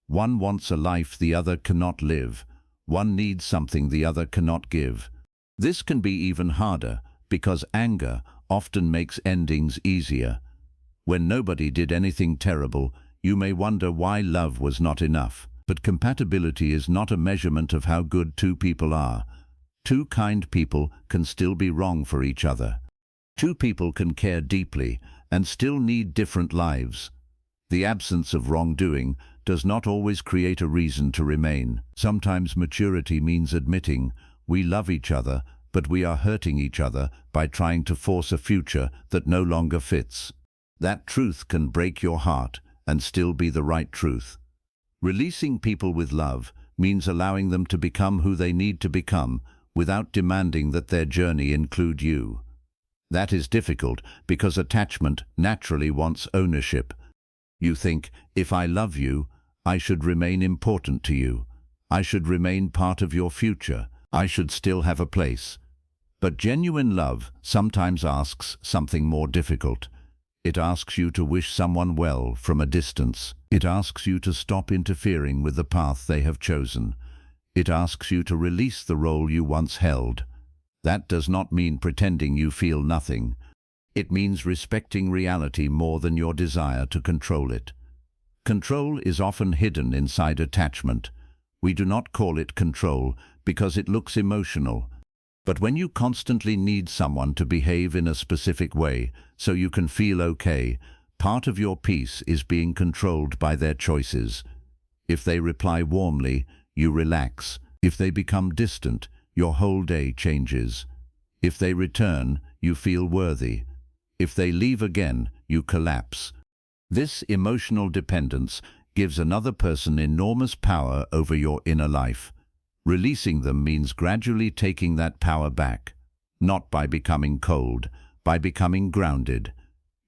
One wants a life the other cannot live. One needs something the other cannot give. This can be even harder because anger often makes endings easier. When nobody did anything terrible, you may wonder why love was not enough. But compatibility is not a measurement of how good two people are. Two kind people can still be wrong for each other. Two people can care deeply and still need different lives. The absence of wrongdoing does not always create a reason to remain. Sometimes maturity means admitting we love each other, but we are hurting each other by trying to force a future that no longer fits. That truth can break your heart and still be the right truth. Releasing people with love means allowing them to become who they need to become without demanding that their journey include you. That is difficult because attachment naturally wants ownership. You think, if I love you, I should remain important to you. I should remain part of your future. I should still have a place. But genuine love sometimes asks something more difficult. It asks you to wish someone well from a distance. It asks you to stop interfering with the path they have chosen. It asks you to release the role you once held. That does not mean pretending you feel nothing. It means respecting reality more than your desire to control it. Control is often hidden inside attachment. We do not call it control because it looks emotional, But when you constantly need someone to behave in a specific way so you can feel okay, part of your peace is being controlled by their choices. If they reply warmly, you relax. If they become distant, your whole day changes. If they return, you feel worthy. If they leave again, you collapse. This emotional dependence gives another person enormous power over your inner life. Releasing them means gradually taking that power back, not by becoming cold, by becoming grounded.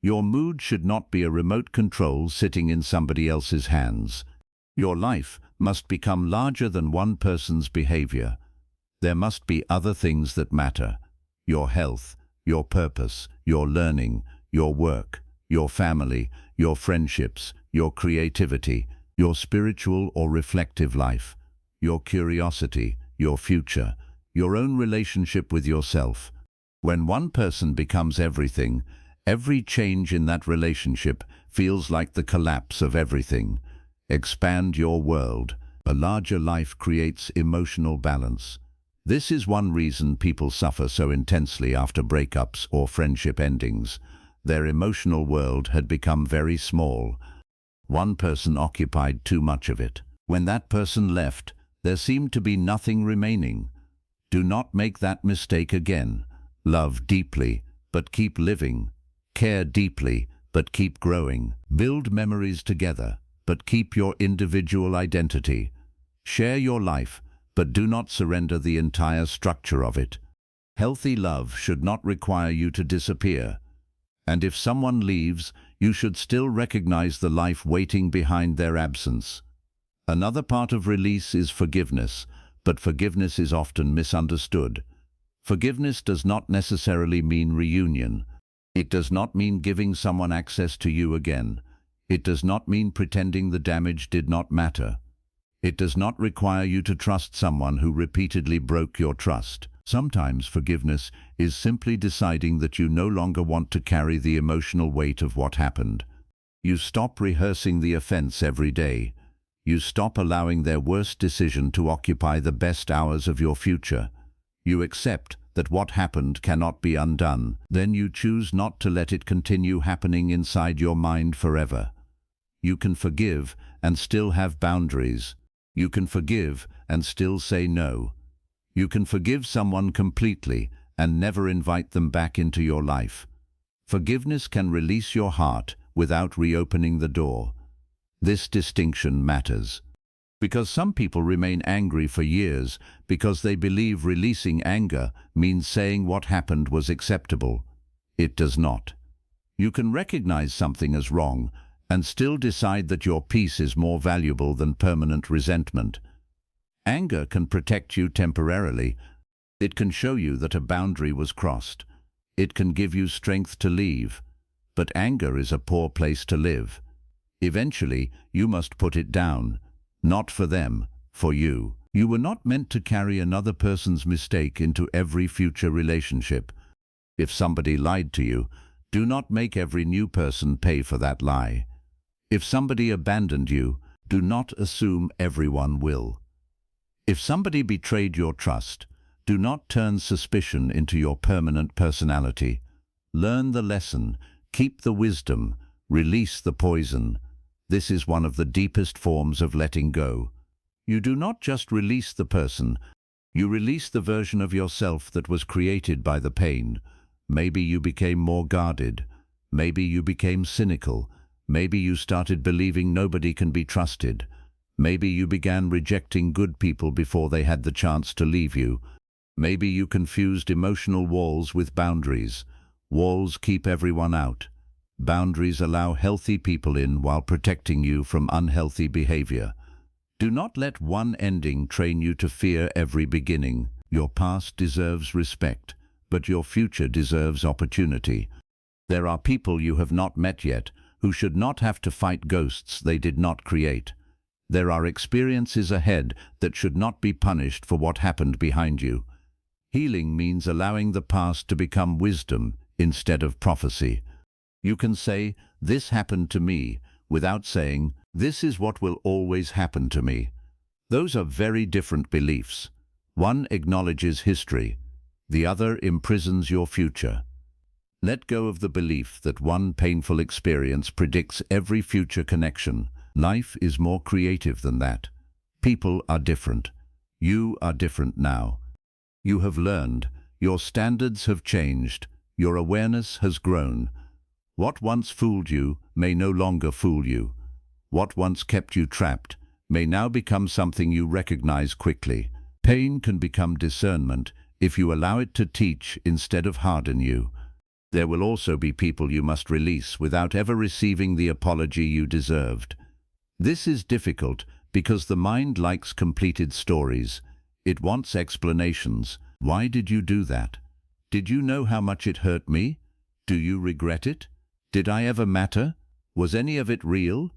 Your mood should not be a remote control sitting in somebody else's hands. Your life must become larger than one person's behavior. There must be other things that matter: your health, your purpose, your learning, your work, your family, your friendships, your creativity, your spiritual or reflective life, your curiosity, your future, your own relationship with yourself. When one person becomes everything, every change in that relationship feels like the collapse of everything. Expand your world. A larger life creates emotional balance. This is one reason people suffer so intensely after breakups or friendship endings. Their emotional world had become very small. One person occupied too much of it. When that person left, there seemed to be nothing remaining. Do not make that mistake again. Love deeply, but keep living. Care deeply, but keep growing. Build memories together, but keep your individual identity. Share your life, but do not surrender the entire structure of it. Healthy love should not require you to disappear. And if someone leaves, you should still recognize the life waiting behind their absence. Another part of release is forgiveness, but forgiveness is often misunderstood. Forgiveness does not necessarily mean reunion. It does not mean giving someone access to you again. It does not mean pretending the damage did not matter. It does not require you to trust someone who repeatedly broke your trust. Sometimes forgiveness is simply deciding that you no longer want to carry the emotional weight of what happened. You stop rehearsing the offense every day. You stop allowing their worst decision to occupy the best hours of your future. You accept that what happened cannot be undone. Then you choose not to let it continue happening inside your mind forever. You can forgive and still have boundaries. You can forgive and still say no. You can forgive someone completely and never invite them back into your life. Forgiveness can release your heart without reopening the door. This distinction matters. Because some people remain angry for years because they believe releasing anger means saying what happened was acceptable. It does not. You can recognize something as wrong and still decide that your peace is more valuable than permanent resentment. Anger can protect you temporarily. It can show you that a boundary was crossed. It can give you strength to leave. But anger is a poor place to live. Eventually, you must put it down. Not for them, for you. You were not meant to carry another person's mistake into every future relationship. If somebody lied to you, do not make every new person pay for that lie. If somebody abandoned you, do not assume everyone will. If somebody betrayed your trust, do not turn suspicion into your permanent personality. Learn the lesson, keep the wisdom, release the poison. This is one of the deepest forms of letting go. You do not just release the person, you release the version of yourself that was created by the pain. Maybe you became more guarded. Maybe you became cynical. Maybe you started believing nobody can be trusted. Maybe you began rejecting good people before they had the chance to leave you. Maybe you confused emotional walls with boundaries. Walls keep everyone out. Boundaries allow healthy people in while protecting you from unhealthy behavior. Do not let one ending train you to fear every beginning. Your past deserves respect, but your future deserves opportunity. There are people you have not met yet who should not have to fight ghosts they did not create. There are experiences ahead that should not be punished for what happened behind you. Healing means allowing the past to become wisdom instead of prophecy. You can say, "This happened to me," without saying, "This is what will always happen to me." Those are very different beliefs. One acknowledges history. The other imprisons your future. Let go of the belief that one painful experience predicts every future connection. Life is more creative than that. People are different. You are different now. You have learned. Your standards have changed. Your awareness has grown. What once fooled you may no longer fool you. What once kept you trapped may now become something you recognize quickly. Pain can become discernment if you allow it to teach instead of harden you. There will also be people you must release without ever receiving the apology you deserved. This is difficult because the mind likes completed stories. It wants explanations. Why did you do that? Did you know how much it hurt me? Do you regret it? Did I ever matter? Was any of it real?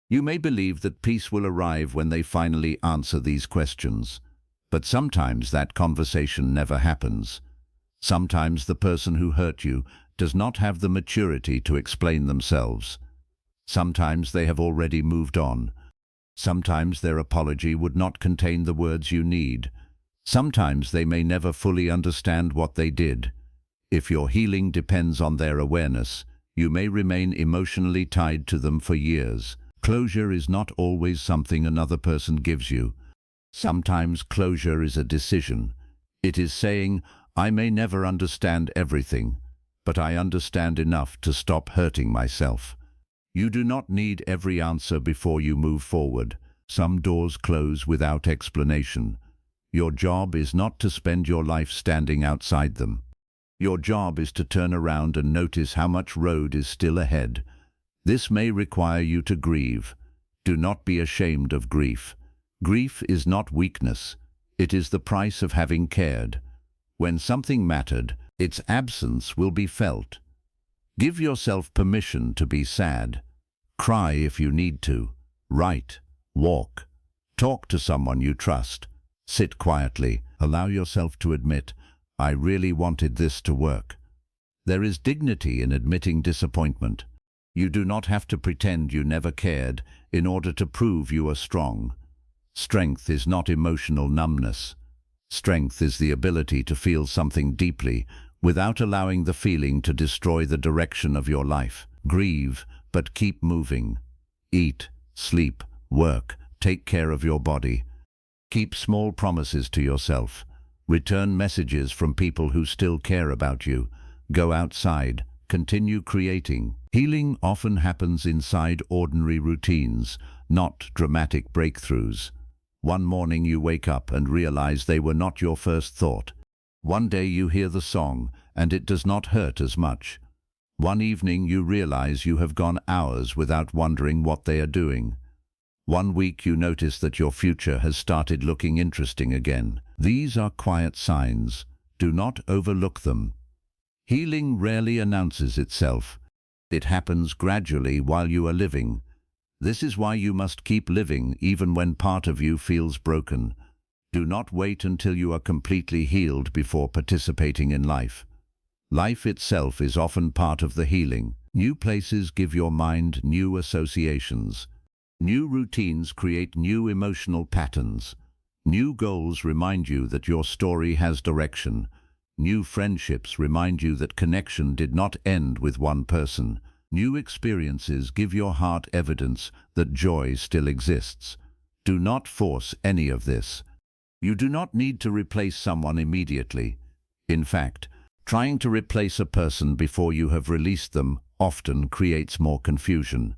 You may believe that peace will arrive when they finally answer these questions. But sometimes that conversation never happens. Sometimes the person who hurt you does not have the maturity to explain themselves. Sometimes they have already moved on. Sometimes their apology would not contain the words you need. Sometimes they may never fully understand what they did. If your healing depends on their awareness, you may remain emotionally tied to them for years. Closure is not always something another person gives you. Sometimes closure is a decision. It is saying, I may never understand everything, but I understand enough to stop hurting myself. You do not need every answer before you move forward. Some doors close without explanation. Your job is not to spend your life standing outside them. Your job is to turn around and notice how much road is still ahead. This may require you to grieve. Do not be ashamed of grief. Grief is not weakness. It is the price of having cared. When something mattered, its absence will be felt. Give yourself permission to be sad. Cry if you need to. Write. Walk. Talk to someone you trust. Sit quietly. Allow yourself to admit, I really wanted this to work. There is dignity in admitting disappointment. You do not have to pretend you never cared in order to prove you are strong. Strength is not emotional numbness. Strength is the ability to feel something deeply without allowing the feeling to destroy the direction of your life. Grieve, but keep moving. Eat, sleep, work, take care of your body. Keep small promises to yourself. Return messages from people who still care about you. Go outside. Continue creating. Healing often happens inside ordinary routines, not dramatic breakthroughs. One morning you wake up and realize they were not your first thought. One day you hear the song and it does not hurt as much. One evening you realize you have gone hours without wondering what they are doing. One week you notice that your future has started looking interesting again. These are quiet signs. Do not overlook them. Healing rarely announces itself. It happens gradually while you are living. This is why you must keep living even when part of you feels broken. Do not wait until you are completely healed before participating in life. Life itself is often part of the healing. New places give your mind new associations. New routines create new emotional patterns. New goals remind you that your story has direction. New friendships remind you that connection did not end with one person. New experiences give your heart evidence that joy still exists. Do not force any of this. You do not need to replace someone immediately. In fact, trying to replace a person before you have released them often creates more confusion.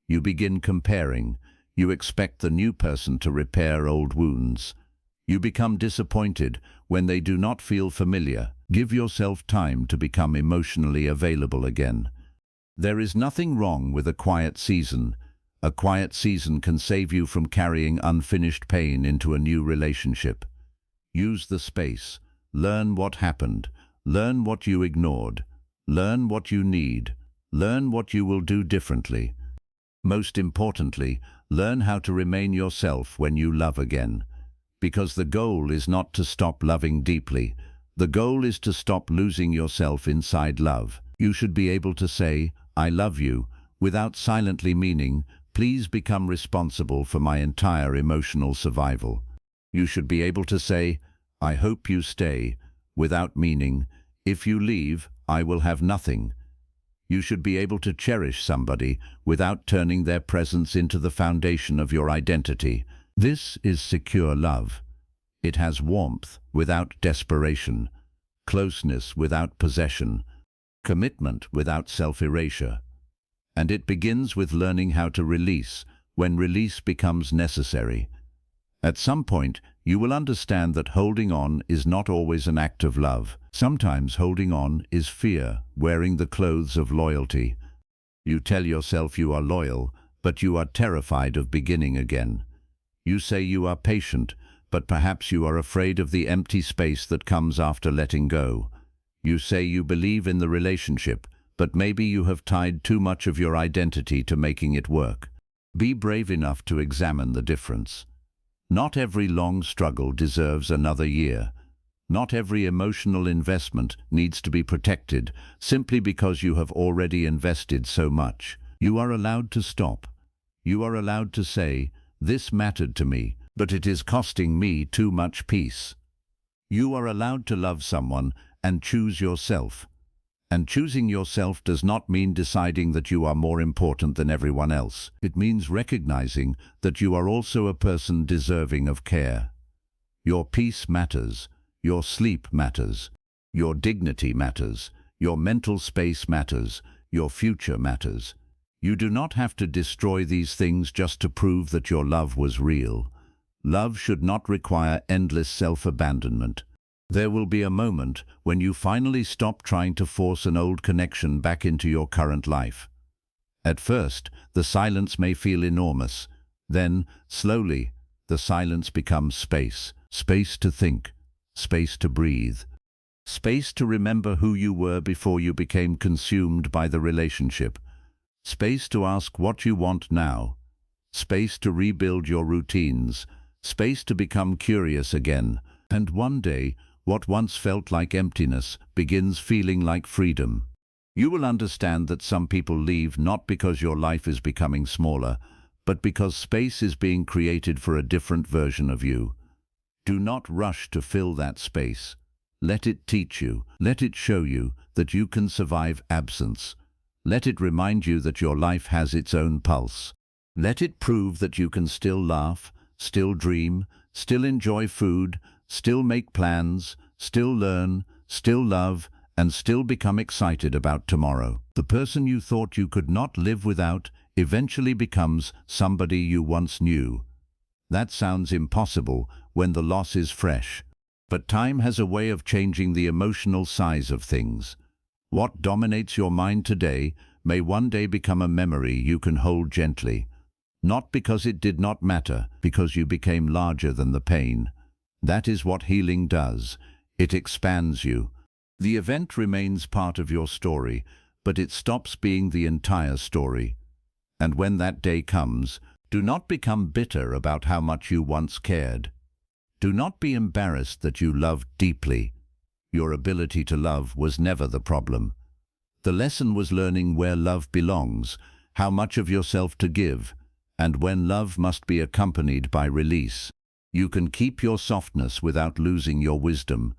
You begin comparing. You expect the new person to repair old wounds. You become disappointed when they do not feel familiar. Give yourself time to become emotionally available again. There is nothing wrong with a quiet season. A quiet season can save you from carrying unfinished pain into a new relationship. Use the space. Learn what happened. Learn what you ignored. Learn what you need. Learn what you will do differently. Most importantly, learn how to remain yourself when you love again. Because the goal is not to stop loving deeply. The goal is to stop losing yourself inside love. You should be able to say, I love you, without silently meaning, please become responsible for my entire emotional survival. You should be able to say, I hope you stay, without meaning, if you leave, I will have nothing. You should be able to cherish somebody without turning their presence into the foundation of your identity. This is secure love. It has warmth without desperation, closeness without possession, commitment without self-erasure. And it begins with learning how to release when release becomes necessary. At some point, you will understand that holding on is not always an act of love. Sometimes holding on is fear, wearing the clothes of loyalty. You tell yourself you are loyal, but you are terrified of beginning again. You say you are patient, but perhaps you are afraid of the empty space that comes after letting go. You say you believe in the relationship, but maybe you have tied too much of your identity to making it work. Be brave enough to examine the difference. Not every long struggle deserves another year. Not every emotional investment needs to be protected simply because you have already invested so much. You are allowed to stop. You are allowed to say, "This mattered to me, but it is costing me too much peace." You are allowed to love someone and choose yourself. And choosing yourself does not mean deciding that you are more important than everyone else. It means recognizing that you are also a person deserving of care. Your peace matters. Your sleep matters. Your dignity matters. Your mental space matters. Your future matters. You do not have to destroy these things just to prove that your love was real. Love should not require endless self-abandonment. There will be a moment when you finally stop trying to force an old connection back into your current life. At first, the silence may feel enormous. Then, slowly, the silence becomes space. Space to think. Space to breathe. Space to remember who you were before you became consumed by the relationship. Space to ask what you want now. Space to rebuild your routines. Space to become curious again. And one day, what once felt like emptiness begins feeling like freedom. You will understand that some people leave not because your life is becoming smaller, but because space is being created for a different version of you. Do not rush to fill that space. Let it teach you. Let it show you that you can survive absence. Let it remind you that your life has its own pulse. Let it prove that you can still laugh, still dream, still enjoy food, still make plans, still learn, still love, and still become excited about tomorrow. The person you thought you could not live without eventually becomes somebody you once knew. That sounds impossible when the loss is fresh. But time has a way of changing the emotional size of things. What dominates your mind today may one day become a memory you can hold gently. Not because it did not matter, because you became larger than the pain. That is what healing does. It expands you. The event remains part of your story, but it stops being the entire story. And when that day comes, do not become bitter about how much you once cared. Do not be embarrassed that you loved deeply. Your ability to love was never the problem. The lesson was learning where love belongs, how much of yourself to give, and when love must be accompanied by release. You can keep your softness without losing your wisdom.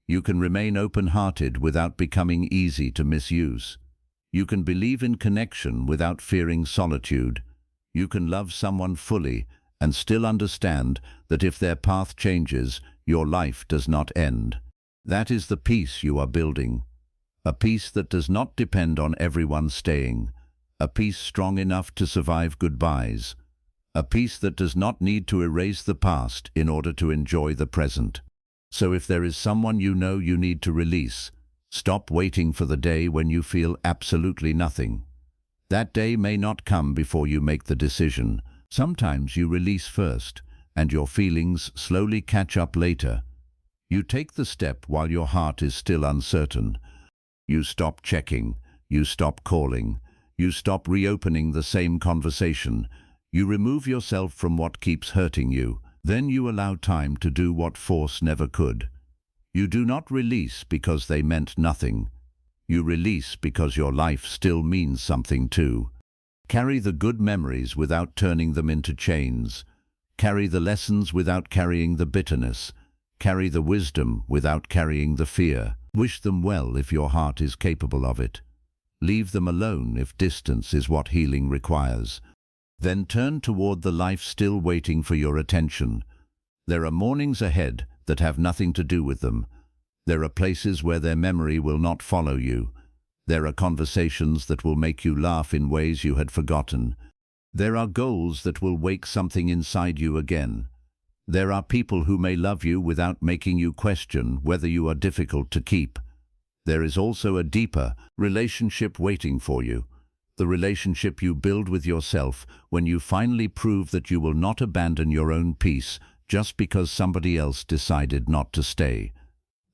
You can remain open-hearted without becoming easy to misuse. You can believe in connection without fearing solitude. You can love someone fully and still understand that if their path changes, your life does not end. That is the peace you are building. A peace that does not depend on everyone staying. A peace strong enough to survive goodbyes. A peace that does not need to erase the past in order to enjoy the present. So if there is someone you know you need to release, stop waiting for the day when you feel absolutely nothing. That day may not come before you make the decision. Sometimes you release first, and your feelings slowly catch up later. You take the step while your heart is still uncertain. You stop checking. You stop calling. You stop reopening the same conversation. You remove yourself from what keeps hurting you. Then you allow time to do what force never could. You do not release because they meant nothing. You release because your life still means something too. Carry the good memories without turning them into chains. Carry the lessons without carrying the bitterness. Carry the wisdom without carrying the fear. Wish them well if your heart is capable of it. Leave them alone if distance is what healing requires. Then turn toward the life still waiting for your attention. There are mornings ahead that have nothing to do with them. There are places where their memory will not follow you. There are conversations that will make you laugh in ways you had forgotten. There are goals that will wake something inside you again. There are people who may love you without making you question whether you are difficult to keep. There is also a deeper relationship waiting for you. The relationship you build with yourself when you finally prove that you will not abandon your own peace just because somebody else decided not to stay.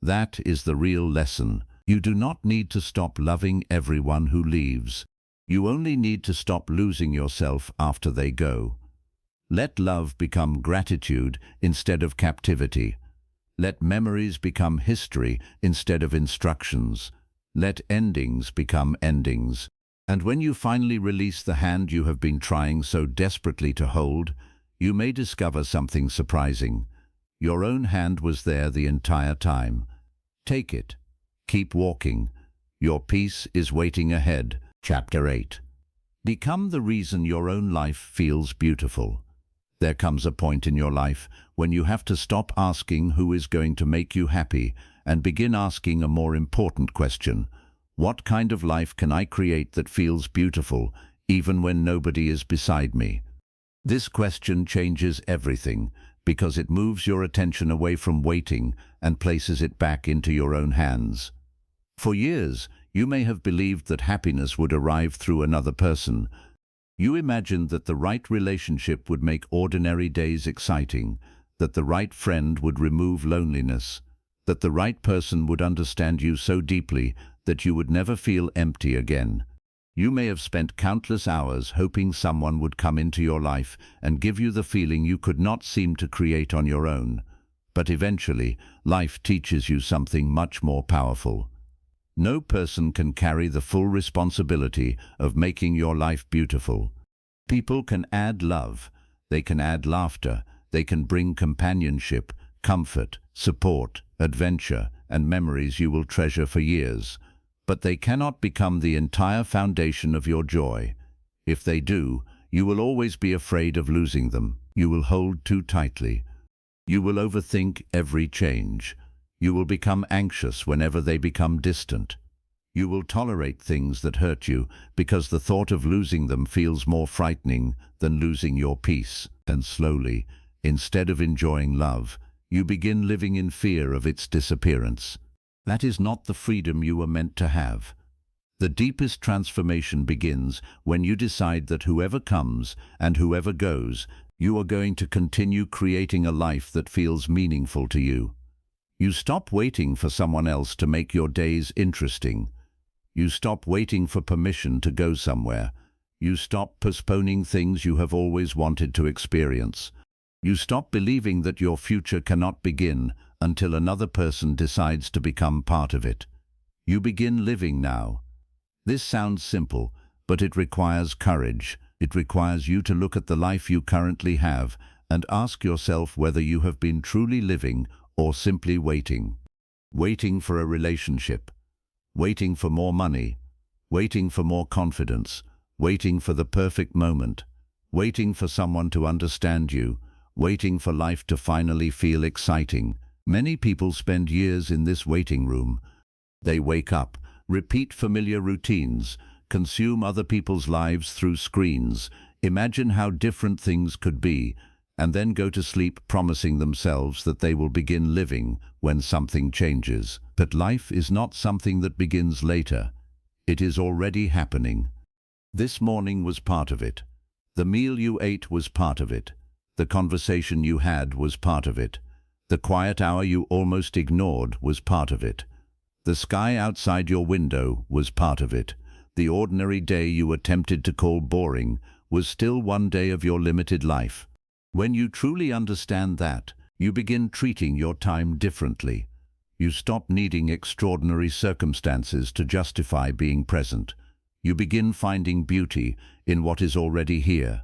That is the real lesson. You do not need to stop loving everyone who leaves. You only need to stop losing yourself after they go. Let love become gratitude instead of captivity. Let memories become history instead of instructions. Let endings become endings. And when you finally release the hand you have been trying so desperately to hold, you may discover something surprising. Your own hand was there the entire time. Take it. Keep walking. Your peace is waiting ahead. Chapter 8. Become the reason your own life feels beautiful. There comes a point in your life when you have to stop asking who is going to make you happy and begin asking a more important question. What kind of life can I create that feels beautiful even when nobody is beside me? This question changes everything because it moves your attention away from waiting and places it back into your own hands. For years, you may have believed that happiness would arrive through another person. You imagined that the right relationship would make ordinary days exciting, that the right friend would remove loneliness, that the right person would understand you so deeply that you would never feel empty again. You may have spent countless hours hoping someone would come into your life and give you the feeling you could not seem to create on your own. But eventually, life teaches you something much more powerful. No person can carry the full responsibility of making your life beautiful. People can add love, they can add laughter, they can bring companionship, comfort, support, adventure, and memories you will treasure for years. But they cannot become the entire foundation of your joy. If they do, you will always be afraid of losing them. You will hold too tightly. You will overthink every change. You will become anxious whenever they become distant. You will tolerate things that hurt you because the thought of losing them feels more frightening than losing your peace. And slowly, instead of enjoying love, you begin living in fear of its disappearance. That is not the freedom you were meant to have. The deepest transformation begins when you decide that whoever comes and whoever goes, you are going to continue creating a life that feels meaningful to you. You stop waiting for someone else to make your days interesting. You stop waiting for permission to go somewhere. You stop postponing things you have always wanted to experience. You stop believing that your future cannot begin until another person decides to become part of it. You begin living now. This sounds simple, but it requires courage. It requires you to look at the life you currently have and ask yourself whether you have been truly living or simply waiting. Waiting for a relationship, waiting for more money, waiting for more confidence, waiting for the perfect moment, waiting for someone to understand you, waiting for life to finally feel exciting. Many people spend years in this waiting room. They wake up, repeat familiar routines, consume other people's lives through screens, imagine how different things could be, and then go to sleep promising themselves that they will begin living when something changes. But life is not something that begins later. It is already happening. This morning was part of it. The meal you ate was part of it. The conversation you had was part of it. The quiet hour you almost ignored was part of it. The sky outside your window was part of it. The ordinary day you attempted to call boring was still one day of your limited life. When you truly understand that, you begin treating your time differently. You stop needing extraordinary circumstances to justify being present. You begin finding beauty in what is already here.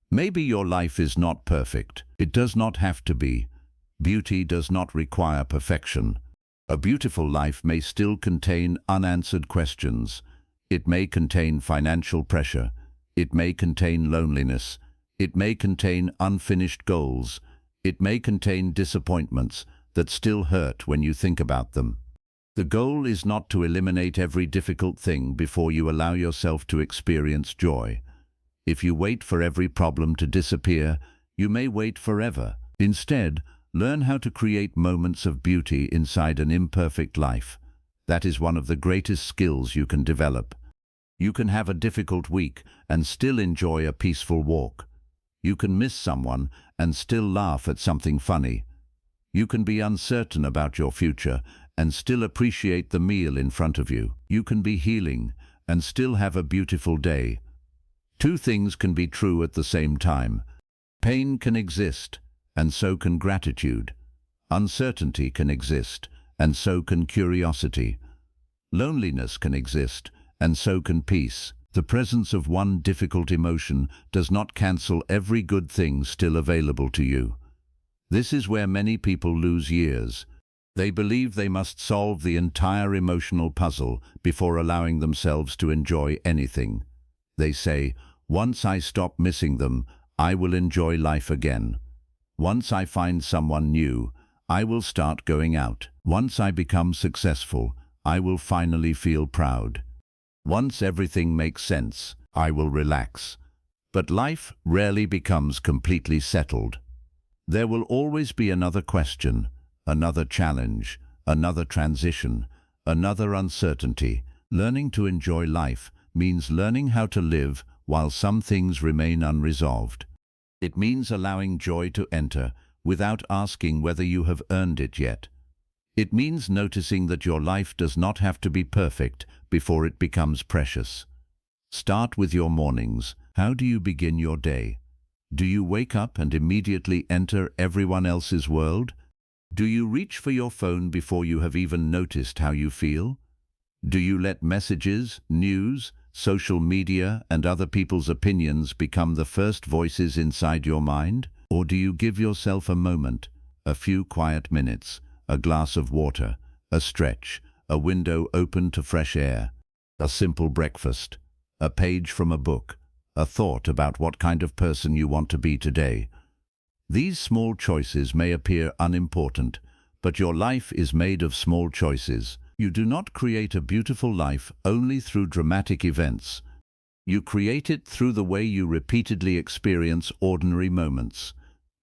Maybe your life is not perfect. It does not have to be. Beauty does not require perfection. A beautiful life may still contain unanswered questions. It may contain financial pressure. It may contain loneliness. It may contain unfinished goals. It may contain disappointments that still hurt when you think about them. The goal is not to eliminate every difficult thing before you allow yourself to experience joy. If you wait for every problem to disappear, you may wait forever. Instead, learn how to create moments of beauty inside an imperfect life. That is one of the greatest skills you can develop. You can have a difficult week and still enjoy a peaceful walk. You can miss someone and still laugh at something funny. You can be uncertain about your future and still appreciate the meal in front of you. You can be healing and still have a beautiful day. Two things can be true at the same time. Pain can exist, and so can gratitude. Uncertainty can exist, and so can curiosity. Loneliness can exist, and so can peace. The presence of one difficult emotion does not cancel every good thing still available to you. This is where many people lose years. They believe they must solve the entire emotional puzzle before allowing themselves to enjoy anything. They say, "Once I stop missing them, I will enjoy life again. Once I find someone new, I will start going out. Once I become successful, I will finally feel proud. Once everything makes sense, I will relax." But life rarely becomes completely settled. There will always be another question, another challenge, another transition, another uncertainty. Learning to enjoy life means learning how to live while some things remain unresolved. It means allowing joy to enter without asking whether you have earned it yet. It means noticing that your life does not have to be perfect before it becomes precious. Start with your mornings. How do you begin your day? Do you wake up and immediately enter everyone else's world? Do you reach for your phone before you have even noticed how you feel? Do you let messages, news, social media, and other people's opinions become the first voices inside your mind? Or do you give yourself a moment, a few quiet minutes, a glass of water, a stretch, a window open to fresh air, a simple breakfast, a page from a book, a thought about what kind of person you want to be today? These small choices may appear unimportant, but your life is made of small choices. You do not create a beautiful life only through dramatic events. You create it through the way you repeatedly experience ordinary moments.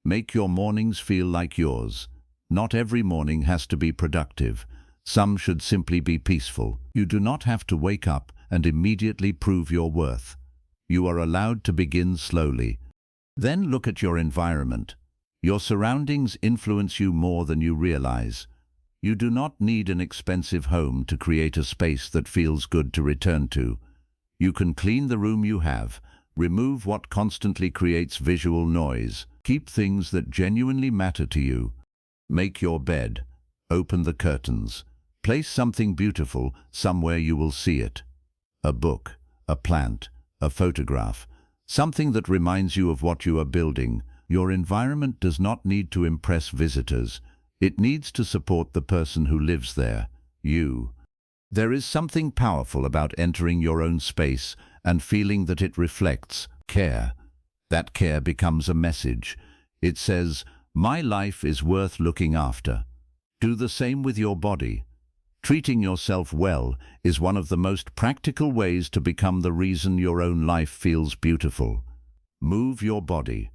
Make your mornings feel like yours. Not every morning has to be productive. Some should simply be peaceful. You do not have to wake up and immediately prove your worth. You are allowed to begin slowly. Then look at your environment. Your surroundings influence you more than you realize. You do not need an expensive home to create a space that feels good to return to. You can clean the room you have, remove what constantly creates visual noise, keep things that genuinely matter to you. Make your bed, open the curtains, place something beautiful somewhere you will see it. A book, a plant, a photograph, something that reminds you of what you are building. Your environment does not need to impress visitors. It needs to support the person who lives there, you. There is something powerful about entering your own space and feeling that it reflects care. That care becomes a message. It says, "My life is worth looking after." Do the same with your body. Treating yourself well is one of the most practical ways to become the reason your own life feels beautiful. Move your body.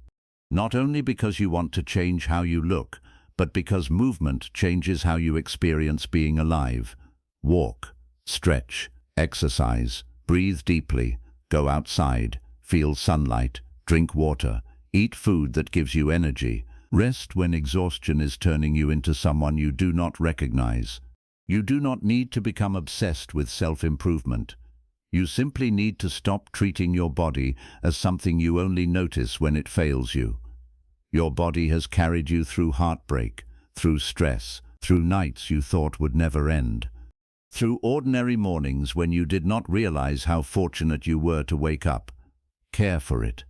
Not only because you want to change how you look, but because movement changes how you experience being alive. Walk, stretch, exercise, breathe deeply, go outside, feel sunlight, drink water, eat food that gives you energy. Rest when exhaustion is turning you into someone you do not recognize. You do not need to become obsessed with self-improvement. You simply need to stop treating your body as something you only notice when it fails you. Your body has carried you through heartbreak, through stress, through nights you thought would never end, through ordinary mornings when you did not realize how fortunate you were to wake up. Care for it.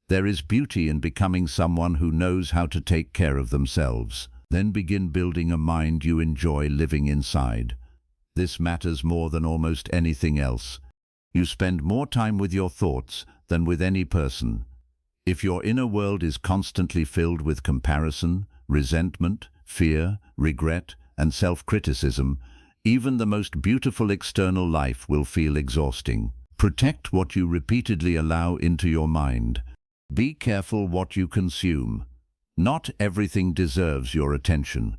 There is beauty in becoming someone who knows how to take care of themselves. Then begin building a mind you enjoy living inside. This matters more than almost anything else. You spend more time with your thoughts than with any person. If your inner world is constantly filled with comparison, resentment, fear, regret, and self-criticism, even the most beautiful external life will feel exhausting. Protect what you repeatedly allow into your mind. Be careful what you consume. Not everything deserves your attention.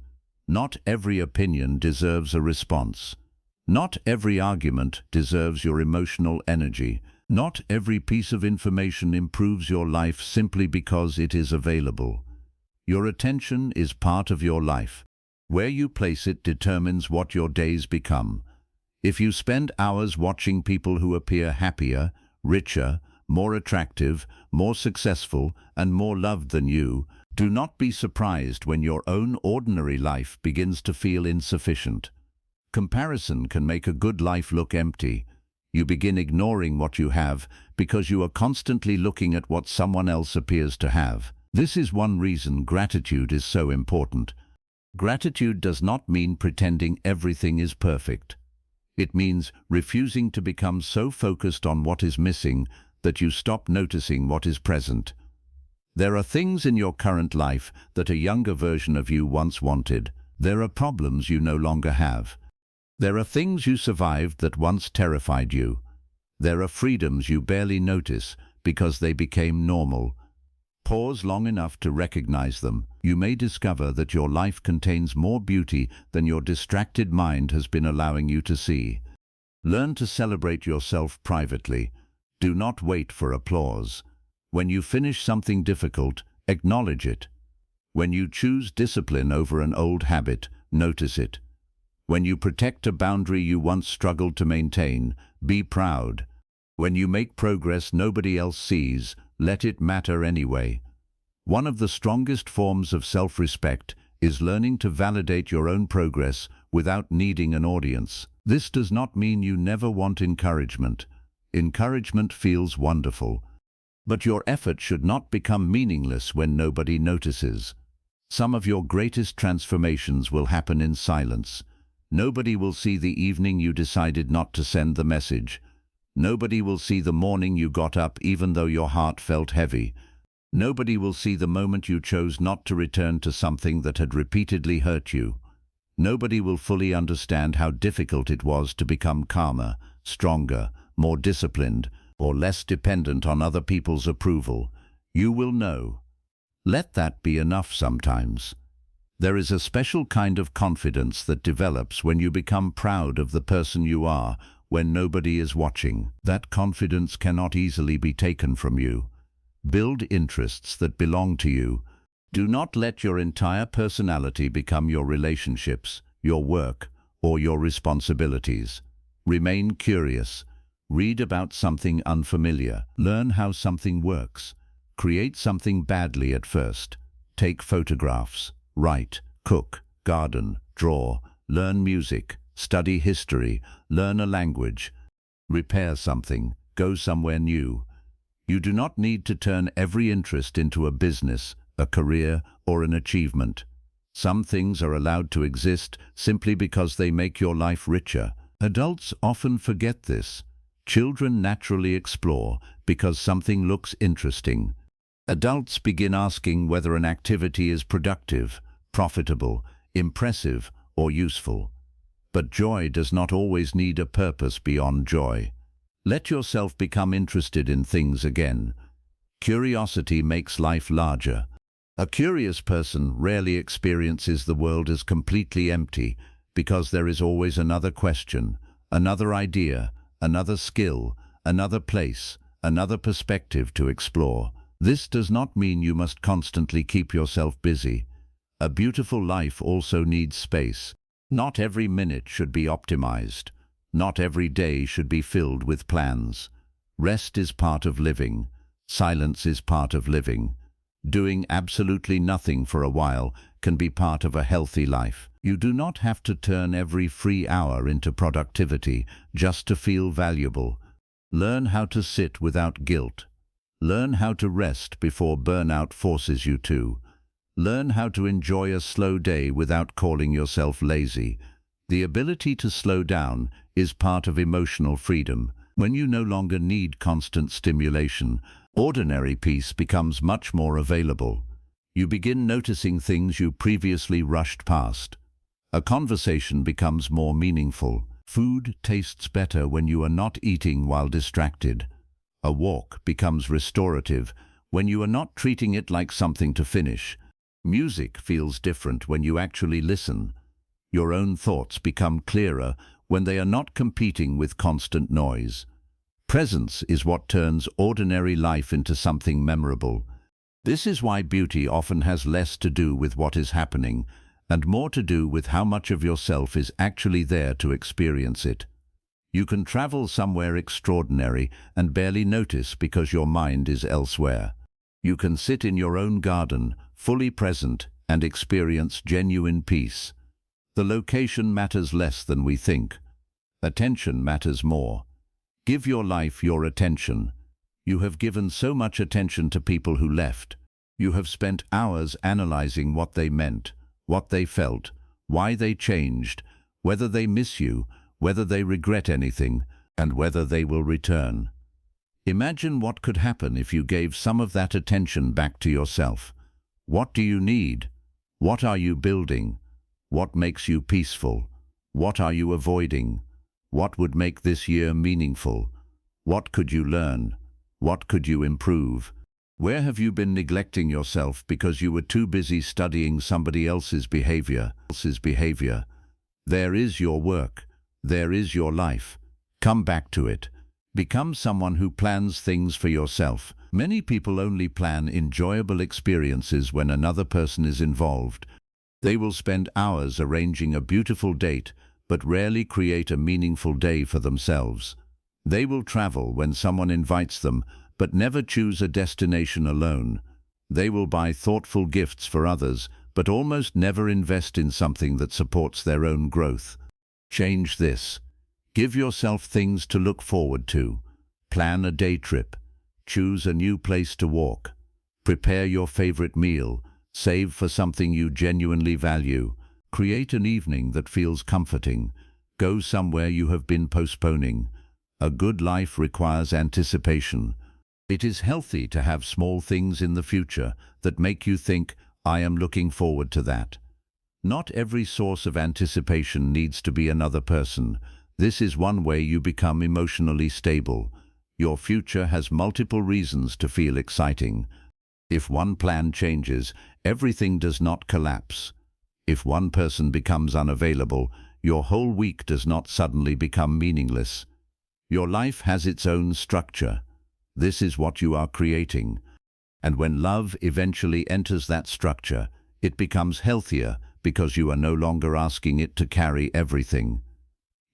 Not every opinion deserves a response. Not every argument deserves your emotional energy. Not every piece of information improves your life simply because it is available. Your attention is part of your life. Where you place it determines what your days become. If you spend hours watching people who appear happier, richer, more attractive, more successful, and more loved than you, do not be surprised when your own ordinary life begins to feel insufficient. Comparison can make a good life look empty. You begin ignoring what you have because you are constantly looking at what someone else appears to have. This is one reason gratitude is so important. Gratitude does not mean pretending everything is perfect. It means refusing to become so focused on what is missing that you stop noticing what is present. There are things in your current life that a younger version of you once wanted. There are problems you no longer have. There are things you survived that once terrified you. There are freedoms you barely notice because they became normal. Pause long enough to recognize them. You may discover that your life contains more beauty than your distracted mind has been allowing you to see. Learn to celebrate yourself privately. Do not wait for applause. When you finish something difficult, acknowledge it. When you choose discipline over an old habit, notice it. When you protect a boundary you once struggled to maintain, be proud. When you make progress nobody else sees, let it matter anyway. One of the strongest forms of self-respect is learning to validate your own progress without needing an audience. This does not mean you never want encouragement. Encouragement feels wonderful. But your effort should not become meaningless when nobody notices. Some of your greatest transformations will happen in silence. Nobody will see the evening you decided not to send the message. Nobody will see the morning you got up even though your heart felt heavy. Nobody will see the moment you chose not to return to something that had repeatedly hurt you. Nobody will fully understand how difficult it was to become calmer, stronger, more disciplined, or less dependent on other people's approval. You will know. Let that be enough sometimes. There is a special kind of confidence that develops when you become proud of the person you are when nobody is watching. That confidence cannot easily be taken from you. Build interests that belong to you. Do not let your entire personality become your relationships, your work, or your responsibilities. Remain curious. Read about something unfamiliar. Learn how something works. Create something badly at first. Take photographs. Write, cook, garden, draw, learn music, study history, learn a language. Repair something. Go somewhere new. You do not need to turn every interest into a business, a career, or an achievement. Some things are allowed to exist simply because they make your life richer. Adults often forget this. Children naturally explore because something looks interesting. Adults begin asking whether an activity is productive, profitable, impressive, or useful. But joy does not always need a purpose beyond joy. Let yourself become interested in things again. Curiosity makes life larger. A curious person rarely experiences the world as completely empty because there is always another question, another idea, another skill, another place, another perspective to explore. This does not mean you must constantly keep yourself busy. A beautiful life also needs space. Not every minute should be optimized. Not every day should be filled with plans. Rest is part of living. Silence is part of living. Doing absolutely nothing for a while can be part of a healthy life. You do not have to turn every free hour into productivity just to feel valuable. Learn how to sit without guilt. Learn how to rest before burnout forces you to. Learn how to enjoy a slow day without calling yourself lazy. The ability to slow down is part of emotional freedom. When you no longer need constant stimulation, ordinary peace becomes much more available. You begin noticing things you previously rushed past. A conversation becomes more meaningful. Food tastes better when you are not eating while distracted. A walk becomes restorative when you are not treating it like something to finish. Music feels different when you actually listen. Your own thoughts become clearer when they are not competing with constant noise. Presence is what turns ordinary life into something memorable. This is why beauty often has less to do with what is happening and more to do with how much of yourself is actually there to experience it. You can travel somewhere extraordinary and barely notice because your mind is elsewhere. You can sit in your own garden, fully present, and experience genuine peace. The location matters less than we think. Attention matters more. Give your life your attention. You have given so much attention to people who left. You have spent hours analyzing what they meant, what they felt, why they changed, whether they miss you, whether they regret anything, and whether they will return. Imagine what could happen if you gave some of that attention back to yourself. What do you need? What are you building? What makes you peaceful? What are you avoiding? What would make this year meaningful? What could you learn? What could you improve? Where have you been neglecting yourself because you were too busy studying somebody else's behavior? There is your work. There is your life. Come back to it. Become someone who plans things for yourself. Many people only plan enjoyable experiences when another person is involved. They will spend hours arranging a beautiful date, but rarely create a meaningful day for themselves. They will travel when someone invites them, but never choose a destination alone. They will buy thoughtful gifts for others, but almost never invest in something that supports their own growth. Change this. Give yourself things to look forward to. Plan a day trip. Choose a new place to walk. Prepare your favorite meal. Save for something you genuinely value. Create an evening that feels comforting. Go somewhere you have been postponing. A good life requires anticipation. It is healthy to have small things in the future that make you think, I am looking forward to that. Not every source of anticipation needs to be another person. This is one way you become emotionally stable. Your future has multiple reasons to feel exciting. If one plan changes, everything does not collapse. If one person becomes unavailable, your whole week does not suddenly become meaningless. Your life has its own structure. This is what you are creating. And when love eventually enters that structure, it becomes healthier because you are no longer asking it to carry everything.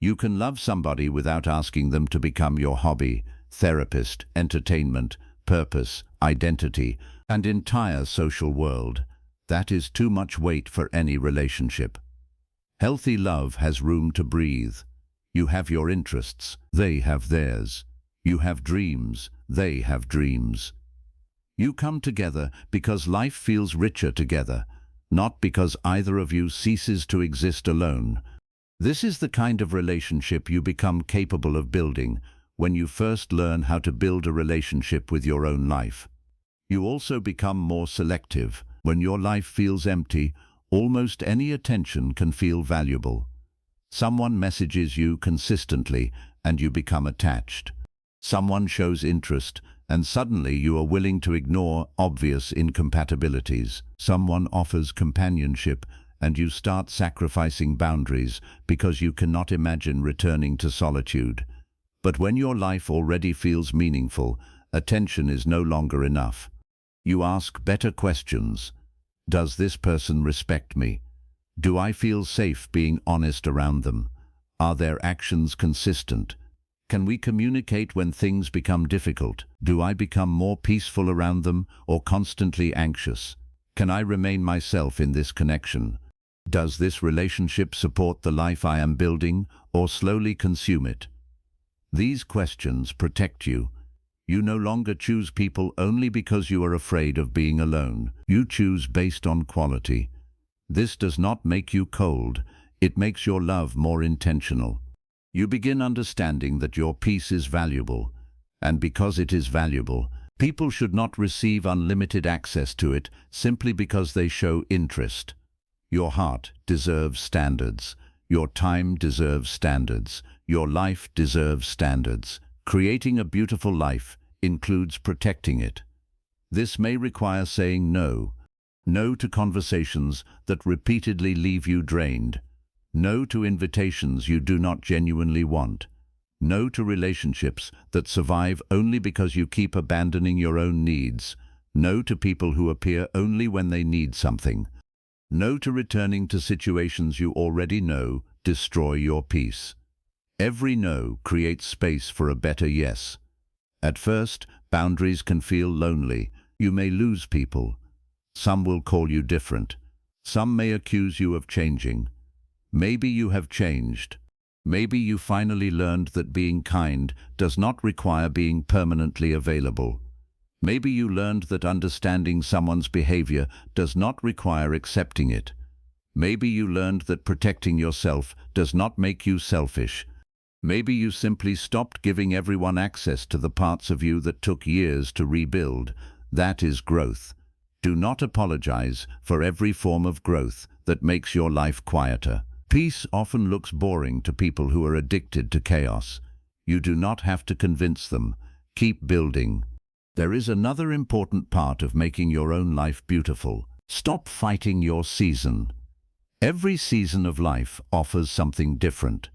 You can love somebody without asking them to become your hobby, therapist, entertainment, purpose, identity, and entire social world. That is too much weight for any relationship. Healthy love has room to breathe. You have your interests, they have theirs. You have dreams, they have dreams. You come together because life feels richer together, not because either of you ceases to exist alone. This is the kind of relationship you become capable of building when you first learn how to build a relationship with your own life. You also become more selective. When your life feels empty, almost any attention can feel valuable. Someone messages you consistently and you become attached. Someone shows interest and suddenly you are willing to ignore obvious incompatibilities. Someone offers companionship and you start sacrificing boundaries because you cannot imagine returning to solitude. But when your life already feels meaningful, attention is no longer enough. You ask better questions. Does this person respect me? Do I feel safe being honest around them? Are their actions consistent? Can we communicate when things become difficult? Do I become more peaceful around them or constantly anxious? Can I remain myself in this connection? Does this relationship support the life I am building or slowly consume it? These questions protect you. You no longer choose people only because you are afraid of being alone. You choose based on quality. This does not make you cold. It makes your love more intentional. You begin understanding that your peace is valuable, and because it is valuable, people should not receive unlimited access to it simply because they show interest. Your heart deserves standards. Your time deserves standards. Your life deserves standards. Creating a beautiful life includes protecting it. This may require saying no. No to conversations that repeatedly leave you drained. No to invitations you do not genuinely want. No to relationships that survive only because you keep abandoning your own needs. No to people who appear only when they need something. No to returning to situations you already know destroy your peace. Every no creates space for a better yes. At first, boundaries can feel lonely. You may lose people. Some will call you different. Some may accuse you of changing. Maybe you have changed. Maybe you finally learned that being kind does not require being permanently available. Maybe you learned that understanding someone's behavior does not require accepting it. Maybe you learned that protecting yourself does not make you selfish. Maybe you simply stopped giving everyone access to the parts of you that took years to rebuild. That is growth. Do not apologize for every form of growth that makes your life quieter. Peace often looks boring to people who are addicted to chaos. You do not have to convince them. Keep building. There is another important part of making your own life beautiful. Stop fighting your season. Every season of life offers something different.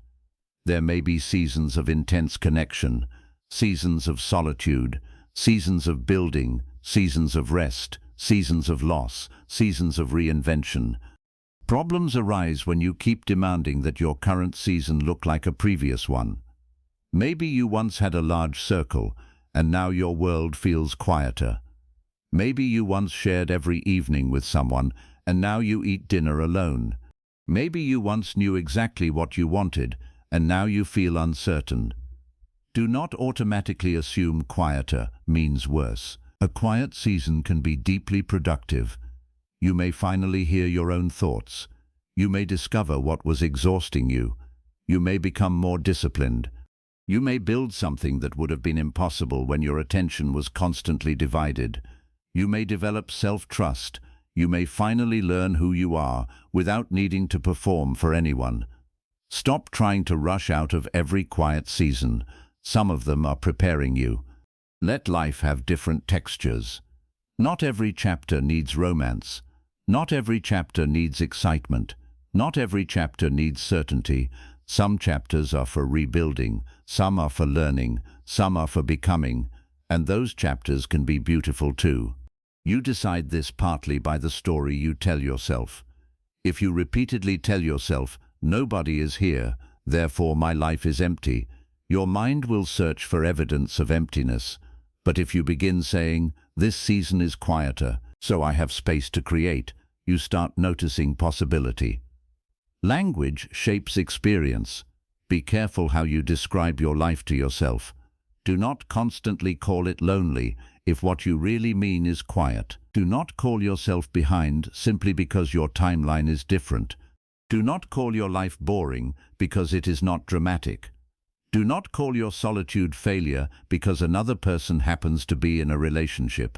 There may be seasons of intense connection, seasons of solitude, seasons of building, seasons of rest, seasons of loss, seasons of reinvention. Problems arise when you keep demanding that your current season look like a previous one. Maybe you once had a large circle, and now your world feels quieter. Maybe you once shared every evening with someone, and now you eat dinner alone. Maybe you once knew exactly what you wanted, and now you feel uncertain. Do not automatically assume quieter means worse. A quiet season can be deeply productive. You may finally hear your own thoughts. You may discover what was exhausting you. You may become more disciplined. You may build something that would have been impossible when your attention was constantly divided. You may develop self-trust. You may finally learn who you are without needing to perform for anyone. Stop trying to rush out of every quiet season. Some of them are preparing you. Let life have different textures. Not every chapter needs romance. Not every chapter needs excitement. Not every chapter needs certainty. Some chapters are for rebuilding. Some are for learning. Some are for becoming. And those chapters can be beautiful too. You decide this partly by the story you tell yourself. If you repeatedly tell yourself, "Nobody is here, therefore my life is empty," your mind will search for evidence of emptiness. But if you begin saying, "This season is quieter, so I have space to create," you start noticing possibility. Language shapes experience. Be careful how you describe your life to yourself. Do not constantly call it lonely if what you really mean is quiet. Do not call yourself behind simply because your timeline is different. Do not call your life boring because it is not dramatic. Do not call your solitude failure because another person happens to be in a relationship.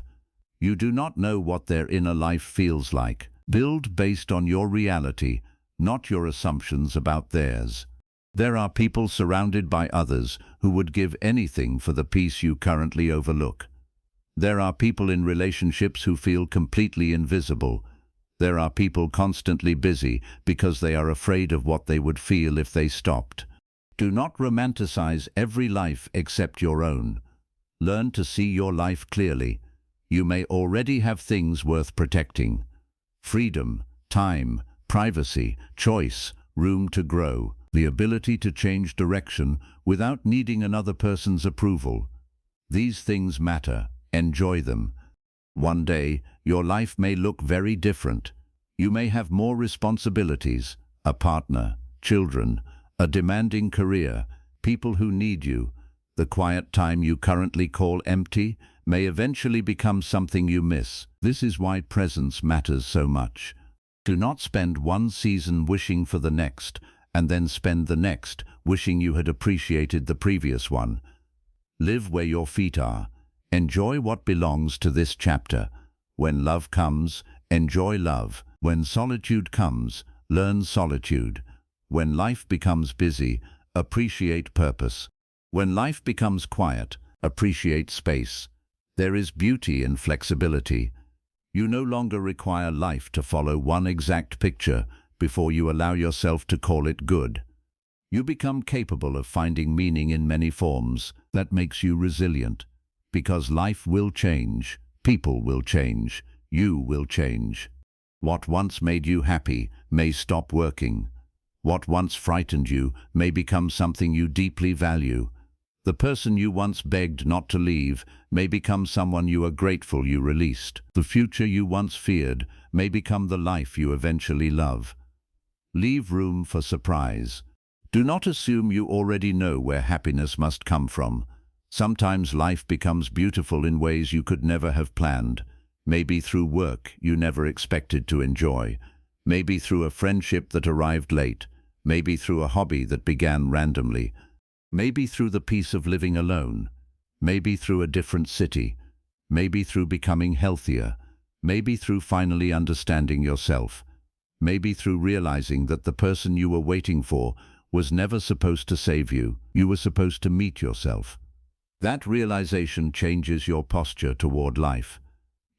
You do not know what their inner life feels like. Build based on your reality, not your assumptions about theirs. There are people surrounded by others who would give anything for the peace you currently overlook. There are people in relationships who feel completely invisible. There are people constantly busy because they are afraid of what they would feel if they stopped. Do not romanticize every life except your own. Learn to see your life clearly. You may already have things worth protecting. Freedom, time, privacy, choice, room to grow, the ability to change direction without needing another person's approval. These things matter. Enjoy them. One day, your life may look very different. You may have more responsibilities, a partner, children, a demanding career, people who need you. The quiet time you currently call empty may eventually become something you miss. This is why presence matters so much. Do not spend one season wishing for the next, and then spend the next wishing you had appreciated the previous one. Live where your feet are. Enjoy what belongs to this chapter. When love comes, enjoy love. When solitude comes, learn solitude. When life becomes busy, appreciate purpose. When life becomes quiet, appreciate space. There is beauty in flexibility. You no longer require life to follow one exact picture before you allow yourself to call it good. You become capable of finding meaning in many forms. That makes you resilient. Because life will change, people will change, you will change. What once made you happy may stop working. What once frightened you may become something you deeply value. The person you once begged not to leave may become someone you are grateful you released. The future you once feared may become the life you eventually love. Leave room for surprise. Do not assume you already know where happiness must come from. Sometimes life becomes beautiful in ways you could never have planned. Maybe through work you never expected to enjoy. Maybe through a friendship that arrived late. Maybe through a hobby that began randomly. Maybe through the peace of living alone. Maybe through a different city. Maybe through becoming healthier. Maybe through finally understanding yourself. Maybe through realizing that the person you were waiting for was never supposed to save you. You were supposed to meet yourself. That realization changes your posture toward life.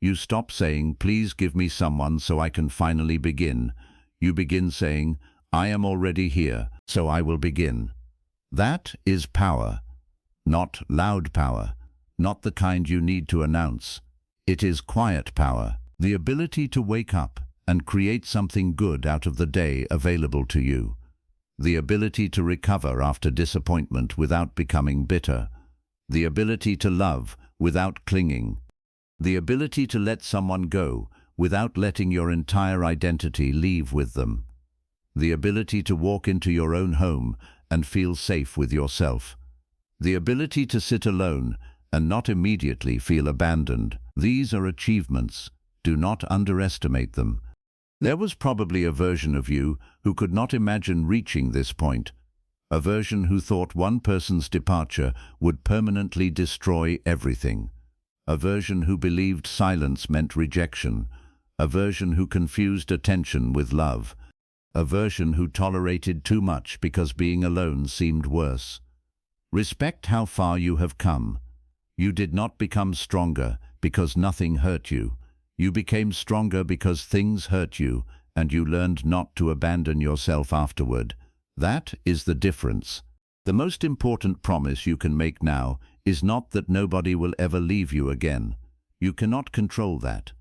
You stop saying, "Please give me someone so I can finally begin." You begin saying, "I am already here, so I will begin." That is power. Not loud power. Not the kind you need to announce. It is quiet power. The ability to wake up and create something good out of the day available to you. The ability to recover after disappointment without becoming bitter. The ability to love without clinging. The ability to let someone go without letting your entire identity leave with them. The ability to walk into your own home and feel safe with yourself. The ability to sit alone and not immediately feel abandoned. These are achievements. Do not underestimate them. There was probably a version of you who could not imagine reaching this point. A version who thought one person's departure would permanently destroy everything. A version who believed silence meant rejection. A version who confused attention with love. A version who tolerated too much because being alone seemed worse. Respect how far you have come. You did not become stronger because nothing hurt you. You became stronger because things hurt you, and you learned not to abandon yourself afterward. That is the difference. The most important promise you can make now is not that nobody will ever leave you again. You cannot control that.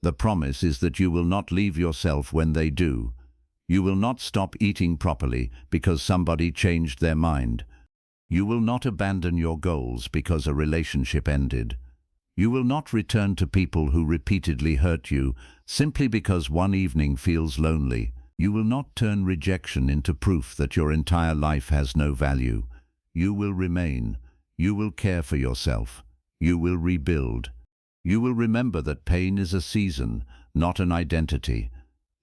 The promise is that you will not leave yourself when they do. You will not stop eating properly because somebody changed their mind. You will not abandon your goals because a relationship ended. You will not return to people who repeatedly hurt you simply because one evening feels lonely. You will not turn rejection into proof that your entire life has no value. You will remain. You will care for yourself. You will rebuild. You will remember that pain is a season, not an identity.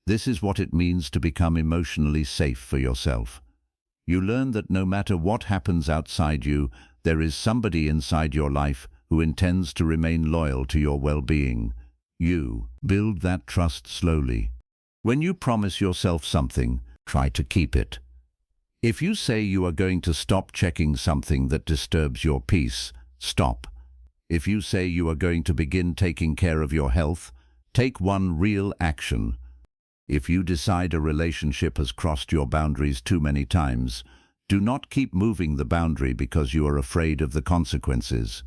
This is what it means to become emotionally safe for yourself. You learn that no matter what happens outside you, there is somebody inside your life who intends to remain loyal to your well-being. You build that trust slowly. When you promise yourself something, try to keep it. If you say you are going to stop checking something that disturbs your peace, stop. If you say you are going to begin taking care of your health, take one real action. If you decide a relationship has crossed your boundaries too many times, do not keep moving the boundary because you are afraid of the consequences.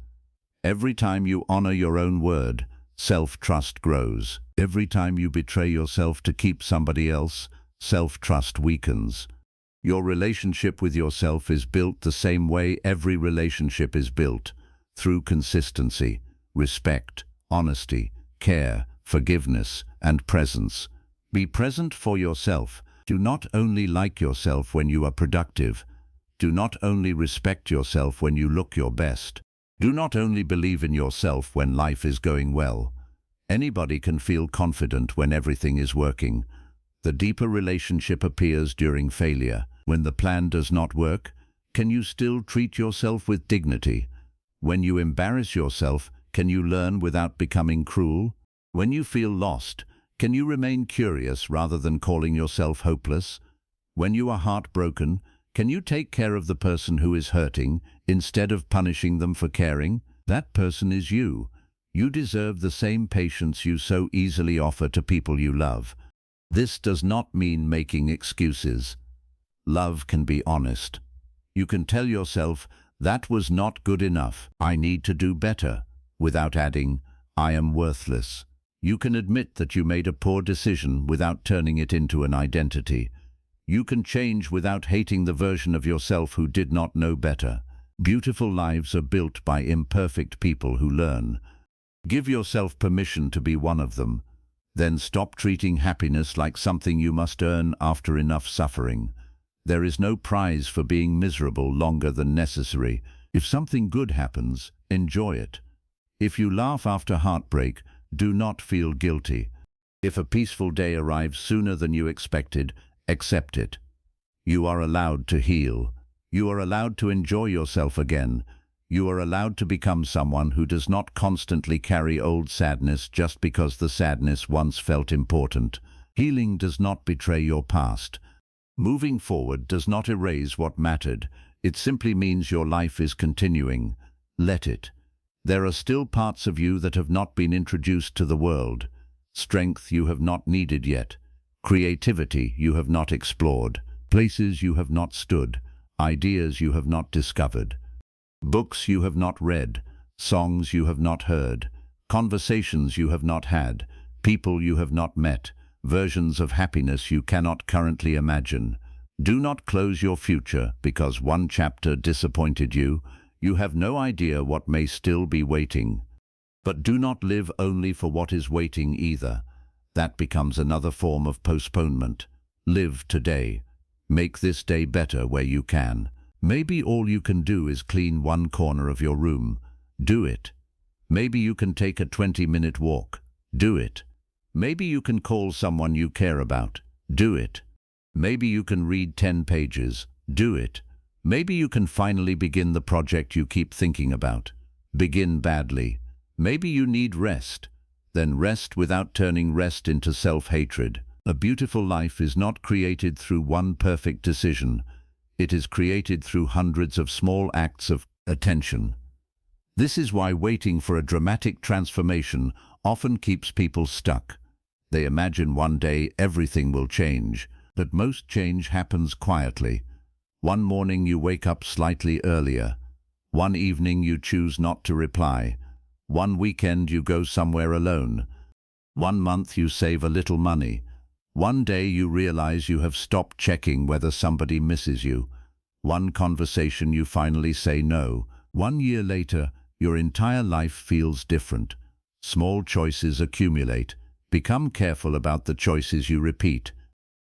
Every time you honor your own word, self-trust grows. Every time you betray yourself to keep somebody else, self-trust weakens. Your relationship with yourself is built the same way every relationship is built, through consistency, respect, honesty, care, forgiveness, and presence. Be present for yourself. Do not only like yourself when you are productive. Do not only respect yourself when you look your best. Do not only believe in yourself when life is going well. Anybody can feel confident when everything is working. The deeper relationship appears during failure. When the plan does not work, can you still treat yourself with dignity? When you embarrass yourself, can you learn without becoming cruel? When you feel lost, can you remain curious rather than calling yourself hopeless? When you are heartbroken, can you take care of the person who is hurting instead of punishing them for caring? That person is you. You deserve the same patience you so easily offer to people you love. This does not mean making excuses. Love can be honest. You can tell yourself, that was not good enough, I need to do better, without adding, I am worthless. You can admit that you made a poor decision without turning it into an identity. You can change without hating the version of yourself who did not know better. Beautiful lives are built by imperfect people who learn. Give yourself permission to be one of them. Then stop treating happiness like something you must earn after enough suffering. There is no prize for being miserable longer than necessary. If something good happens, enjoy it. If you laugh after heartbreak, do not feel guilty. If a peaceful day arrives sooner than you expected, accept it. You are allowed to heal. You are allowed to enjoy yourself again. You are allowed to become someone who does not constantly carry old sadness just because the sadness once felt important. Healing does not betray your past. Moving forward does not erase what mattered. It simply means your life is continuing. Let it. There are still parts of you that have not been introduced to the world. Strength you have not needed yet. Creativity you have not explored. Places you have not stood. Ideas you have not discovered. Books you have not read. Songs you have not heard. Conversations you have not had. People you have not met. Versions of happiness you cannot currently imagine. Do not close your future because one chapter disappointed you. You have no idea what may still be waiting. But do not live only for what is waiting either. That becomes another form of postponement. Live today. Make this day better where you can. Maybe all you can do is clean one corner of your room. Do it. Maybe you can take a 20-minute walk. Do it. Maybe you can call someone you care about. Do it. Maybe you can read 10 pages. Do it. Maybe you can finally begin the project you keep thinking about. Begin badly. Maybe you need rest. Then rest without turning rest into self-hatred. A beautiful life is not created through one perfect decision. It is created through hundreds of small acts of attention. This is why waiting for a dramatic transformation often keeps people stuck. They imagine one day everything will change, but most change happens quietly. One morning you wake up slightly earlier. One evening you choose not to reply. One weekend you go somewhere alone. One month you save a little money. One day you realize you have stopped checking whether somebody misses you. One conversation you finally say no. 1 year later, your entire life feels different. Small choices accumulate. Become careful about the choices you repeat.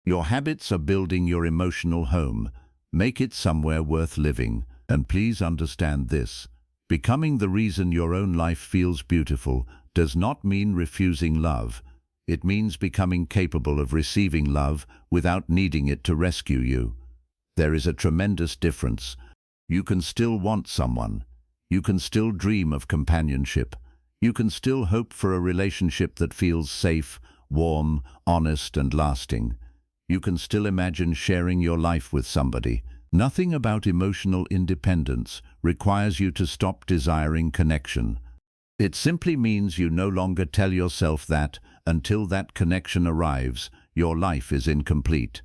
Your habits are building your emotional home. Make it somewhere worth living. And please understand this. Becoming the reason your own life feels beautiful does not mean refusing love. It means becoming capable of receiving love without needing it to rescue you. There is a tremendous difference. You can still want someone. You can still dream of companionship. You can still hope for a relationship that feels safe, warm, honest, and lasting. You can still imagine sharing your life with somebody. Nothing about emotional independence requires you to stop desiring connection. It simply means you no longer tell yourself that, until that connection arrives, your life is incomplete.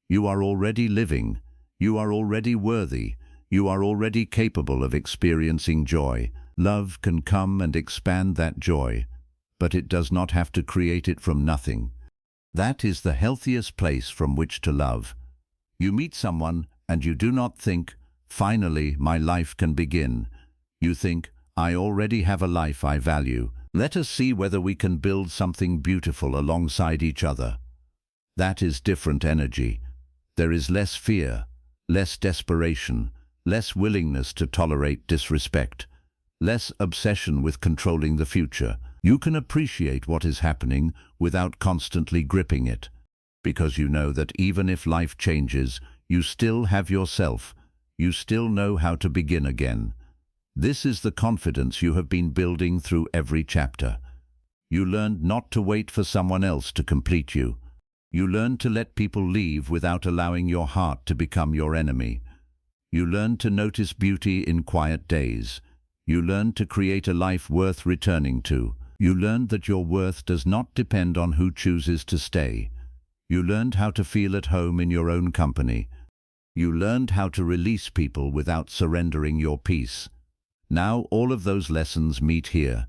You are already living. You are already worthy. You are already capable of experiencing joy. Love can come and expand that joy, but it does not have to create it from nothing. That is the healthiest place from which to love. You meet someone and you do not think, finally, my life can begin. You think, I already have a life I value. Let us see whether we can build something beautiful alongside each other. That is different energy. There is less fear, less desperation, less willingness to tolerate disrespect, less obsession with controlling the future. You can appreciate what is happening without constantly gripping it, because you know that even if life changes, you still have yourself. You still know how to begin again. This is the confidence you have been building through every chapter. You learned not to wait for someone else to complete you. You learned to let people leave without allowing your heart to become your enemy. You learned to notice beauty in quiet days. You learned to create a life worth returning to. You learned that your worth does not depend on who chooses to stay. You learned how to feel at home in your own company. You learned how to release people without surrendering your peace. Now all of those lessons meet here.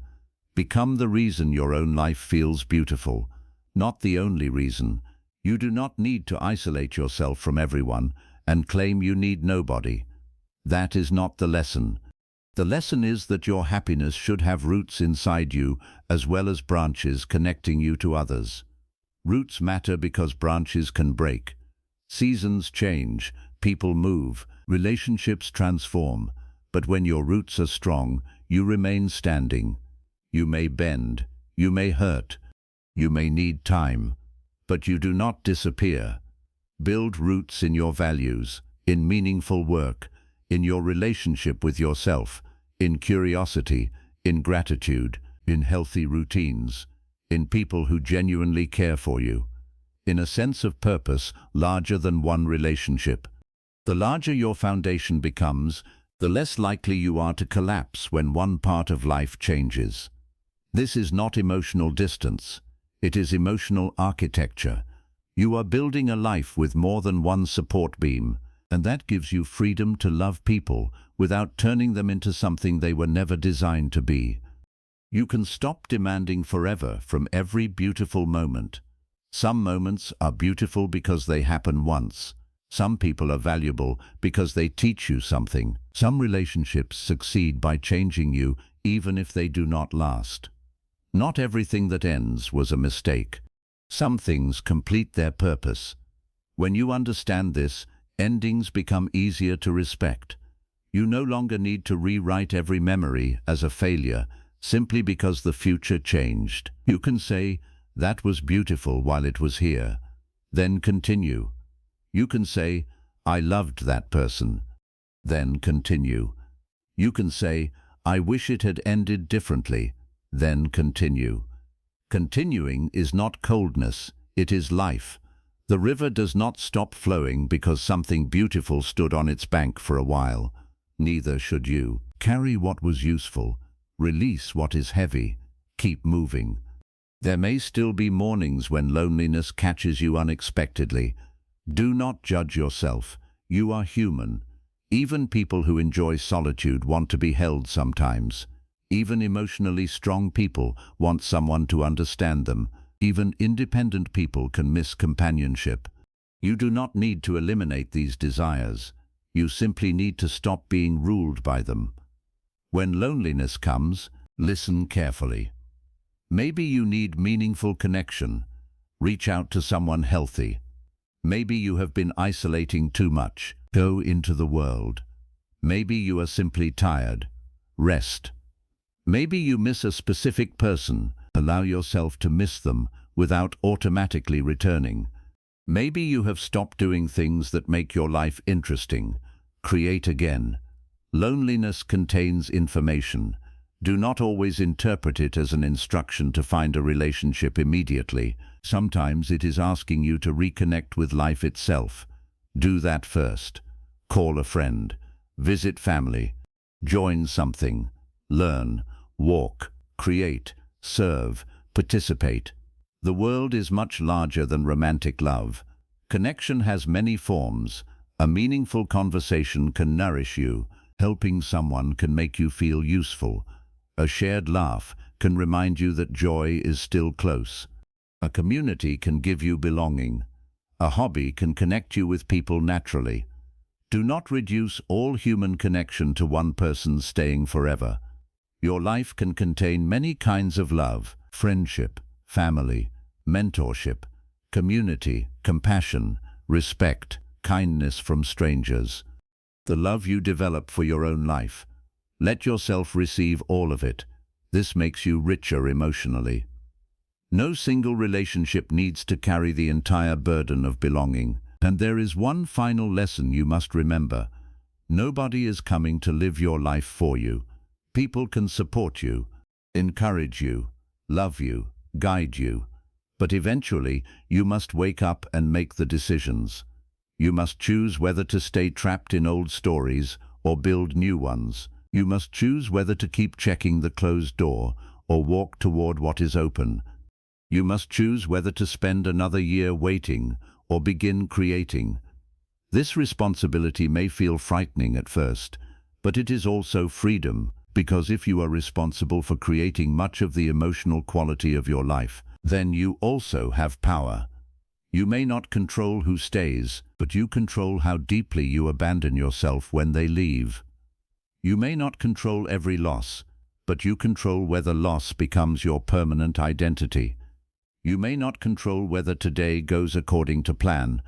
Become the reason your own life feels beautiful, not the only reason. You do not need to isolate yourself from everyone and claim you need nobody. That is not the lesson. The lesson is that your happiness should have roots inside you as well as branches connecting you to others. Roots matter because branches can break. Seasons change, people move, relationships transform, but when your roots are strong, you remain standing. You may bend, you may hurt, you may need time, but you do not disappear. Build roots in your values, in meaningful work, in your relationship with yourself, in curiosity, in gratitude, in healthy routines, in people who genuinely care for you, in a sense of purpose larger than one relationship. The larger your foundation becomes, the less likely you are to collapse when one part of life changes. This is not emotional distance. It is emotional architecture. You are building a life with more than one support beam, and that gives you freedom to love people without turning them into something they were never designed to be. You can stop demanding forever from every beautiful moment. Some moments are beautiful because they happen once. Some people are valuable because they teach you something. Some relationships succeed by changing you even if they do not last. Not everything that ends was a mistake. Some things complete their purpose. When you understand this, endings become easier to respect. You no longer need to rewrite every memory as a failure simply because the future changed. You can say, "That was beautiful while it was here." Then continue. You can say, "I loved that person." Then continue. You can say, "I wish it had ended differently." Then continue. Continuing is not coldness, it is life. The river does not stop flowing because something beautiful stood on its bank for a while. Neither should you. Carry what was useful. Release what is heavy. Keep moving. There may still be mornings when loneliness catches you unexpectedly. Do not judge yourself. You are human. Even people who enjoy solitude want to be held sometimes. Even emotionally strong people want someone to understand them. Even independent people can miss companionship. You do not need to eliminate these desires. You simply need to stop being ruled by them. When loneliness comes, listen carefully. Maybe you need meaningful connection. Reach out to someone healthy. Maybe you have been isolating too much. Go into the world. Maybe you are simply tired. Rest. Maybe you miss a specific person. Allow yourself to miss them without automatically returning. Maybe you have stopped doing things that make your life interesting. Create again. Loneliness contains information. Do not always interpret it as an instruction to find a relationship immediately. Sometimes it is asking you to reconnect with life itself. Do that first. Call a friend. Visit family. Join something. Learn. Walk. Create. Serve. Participate. The world is much larger than romantic love. Connection has many forms. A meaningful conversation can nourish you. Helping someone can make you feel useful. A shared laugh can remind you that joy is still close. A community can give you belonging. A hobby can connect you with people naturally. Do not reduce all human connection to one person staying forever. Your life can contain many kinds of love: friendship, family, mentorship, community, compassion, respect, kindness from strangers. the love you develop for your own life. Let yourself receive all of it. This makes you richer emotionally. No single relationship needs to carry the entire burden of belonging. And there is one final lesson you must remember. Nobody is coming to live your life for you. People can support you, encourage you, love you, guide you. But eventually, you must wake up and make the decisions. You must choose whether to stay trapped in old stories or build new ones. You must choose whether to keep checking the closed door or walk toward what is open. You must choose whether to spend another year waiting or begin creating. This responsibility may feel frightening at first, but it is also freedom, because if you are responsible for creating much of the emotional quality of your life, then you also have power. You may not control who stays, but you control how deeply you abandon yourself when they leave. You may not control every loss, but you control whether loss becomes your permanent identity. You may not control whether today goes according to plan,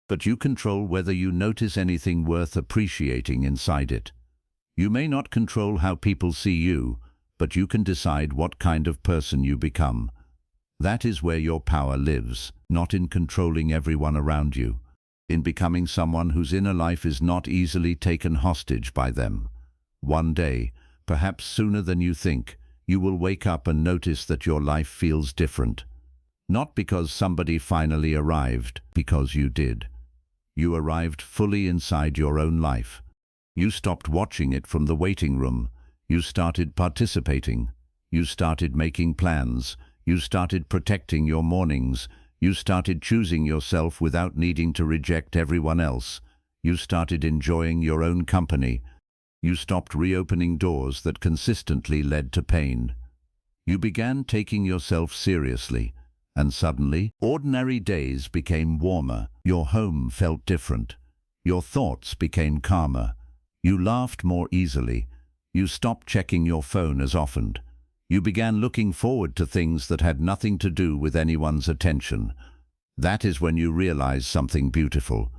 but you control whether you notice anything worth appreciating inside it. You may not control how people see you, but you can decide what kind of person you become. That is where your power lives, not in controlling everyone around you, in becoming someone whose inner life is not easily taken hostage by them. One day, perhaps sooner than you think, you will wake up and notice that your life feels different. Not because somebody finally arrived, because you did. You arrived fully inside your own life. You stopped watching it from the waiting room. You started participating. You started making plans. You started protecting your mornings. You started choosing yourself without needing to reject everyone else. You started enjoying your own company. You stopped reopening doors that consistently led to pain. You began taking yourself seriously. And suddenly, ordinary days became warmer. Your home felt different. Your thoughts became calmer. You laughed more easily. You stopped checking your phone as often. You began looking forward to things that had nothing to do with anyone's attention. That is when you realized something beautiful.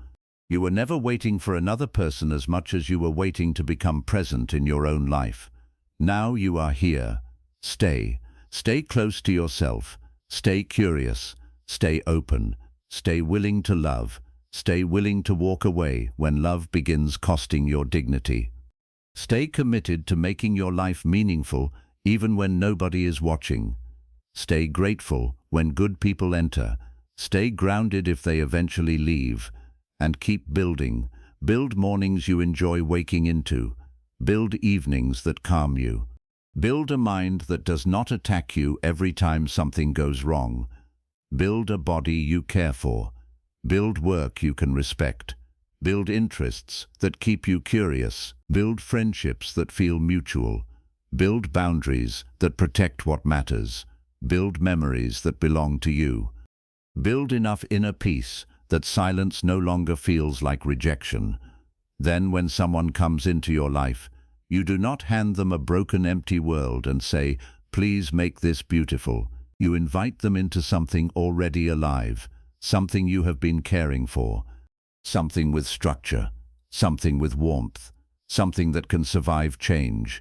You were never waiting for another person as much as you were waiting to become present in your own life. Now you are here. Stay. Stay close to yourself. Stay curious, stay open, stay willing to love, stay willing to walk away when love begins costing your dignity. Stay committed to making your life meaningful even when nobody is watching. Stay grateful when good people enter. Stay grounded if they eventually leave. And keep building. Build mornings you enjoy waking into. Build evenings that calm you. Build a mind that does not attack you every time something goes wrong. Build a body you care for. Build work you can respect. Build interests that keep you curious. Build friendships that feel mutual. Build boundaries that protect what matters. Build memories that belong to you. Build enough inner peace that silence no longer feels like rejection. Then when someone comes into your life, you do not hand them a broken, empty world and say, "Please make this beautiful." You invite them into something already alive, something you have been caring for, something with structure, something with warmth, something that can survive change.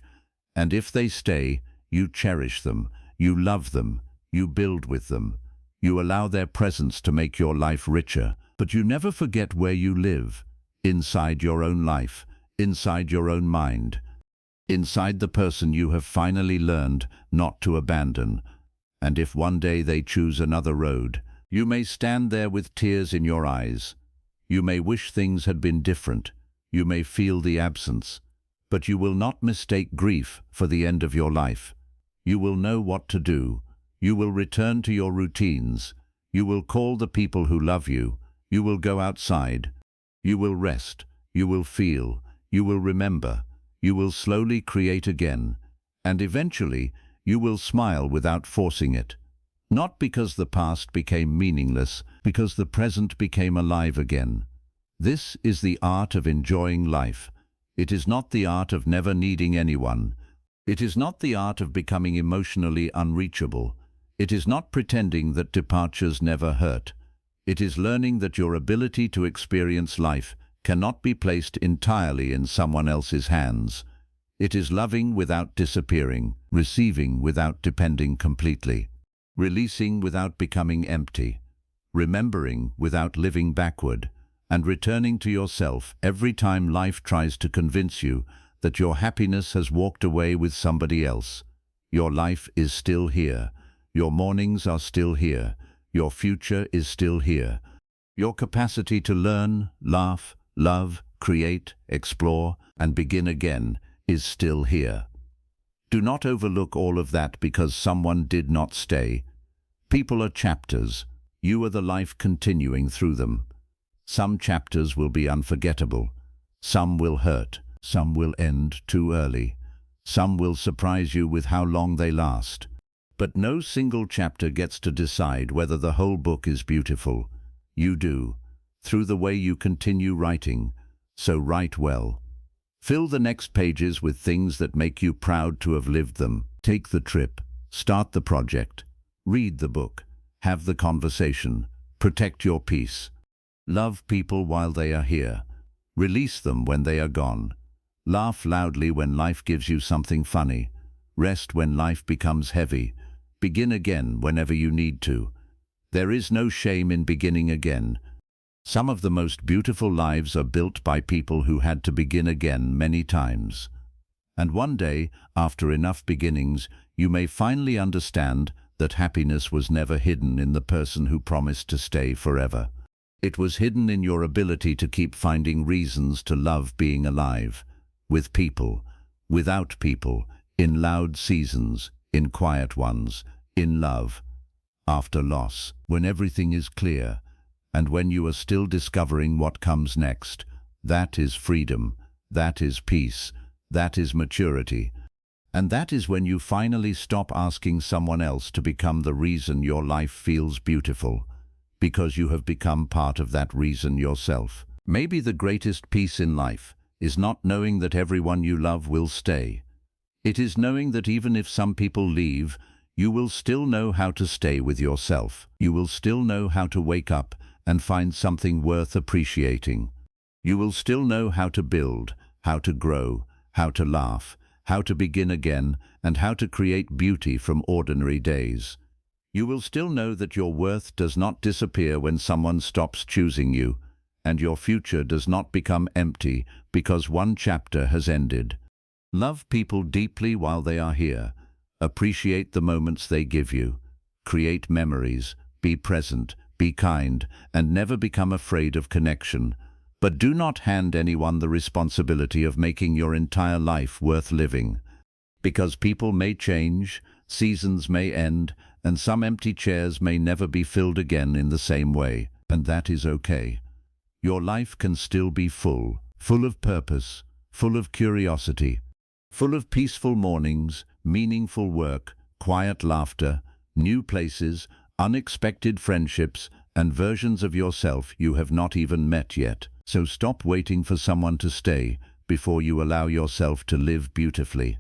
And if they stay, you cherish them, you love them, you build with them. You allow their presence to make your life richer, but you never forget where you live, inside your own life, inside your own mind. Inside the person you have finally learned not to abandon. And if one day they choose another road, you may stand there with tears in your eyes. You may wish things had been different. You may feel the absence. But you will not mistake grief for the end of your life. You will know what to do. You will return to your routines. You will call the people who love you. You will go outside. You will rest. You will feel. You will remember. You will slowly create again, and eventually you will smile without forcing it. Not because the past became meaningless, because the present became alive again. This is the art of enjoying life. It is not the art of never needing anyone. It is not the art of becoming emotionally unreachable. It is not pretending that departures never hurt. It is learning that your ability to experience life cannot be placed entirely in someone else's hands. It is loving without disappearing, receiving without depending completely, releasing without becoming empty, remembering without living backward, and returning to yourself every time life tries to convince you that your happiness has walked away with somebody else. Your life is still here. Your mornings are still here. Your future is still here. Your capacity to learn, laugh, love, create, explore, and begin again is still here. Do not overlook all of that because someone did not stay. People are chapters. You are the life continuing through them. Some chapters will be unforgettable. Some will hurt. Some will end too early. Some will surprise you with how long they last. But no single chapter gets to decide whether the whole book is beautiful. You do, through the way you continue writing. So write well. Fill the next pages with things that make you proud to have lived them. Take the trip. Start the project. Read the book. Have the conversation. Protect your peace. Love people while they are here. Release them when they are gone. Laugh loudly when life gives you something funny. Rest when life becomes heavy. Begin again whenever you need to. There is no shame in beginning again. Some of the most beautiful lives are built by people who had to begin again many times. And one day, after enough beginnings, you may finally understand that happiness was never hidden in the person who promised to stay forever. It was hidden in your ability to keep finding reasons to love being alive. With people, without people, in loud seasons, in quiet ones, in love, after loss, when everything is clear, and when you are still discovering what comes next. That is freedom, that is peace, that is maturity. And that is when you finally stop asking someone else to become the reason your life feels beautiful, because you have become part of that reason yourself. Maybe the greatest peace in life is not knowing that everyone you love will stay. It is knowing that even if some people leave, you will still know how to stay with yourself. You will still know how to wake up and find something worth appreciating. You will still know how to build, how to grow, how to laugh, how to begin again, and how to create beauty from ordinary days. You will still know that your worth does not disappear when someone stops choosing you, and your future does not become empty because one chapter has ended. Love people deeply while they are here. Appreciate the moments they give you. Create memories. Be present. Be kind. And never become afraid of connection. But do not hand anyone the responsibility of making your entire life worth living. Because people may change, seasons may end, and some empty chairs may never be filled again in the same way. And that is okay. Your life can still be full of purpose, full of curiosity, full of peaceful mornings, meaningful work, quiet laughter, new places, unexpected friendships, and versions of yourself you have not even met yet. So stop waiting for someone to stay before you allow yourself to live beautifully.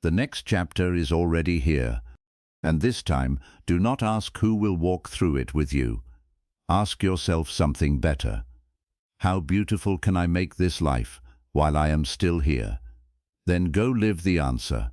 The next chapter is already here, and this time do not ask who will walk through it with you. Ask yourself something better. How beautiful can I make this life while I am still here? Then go live the answer.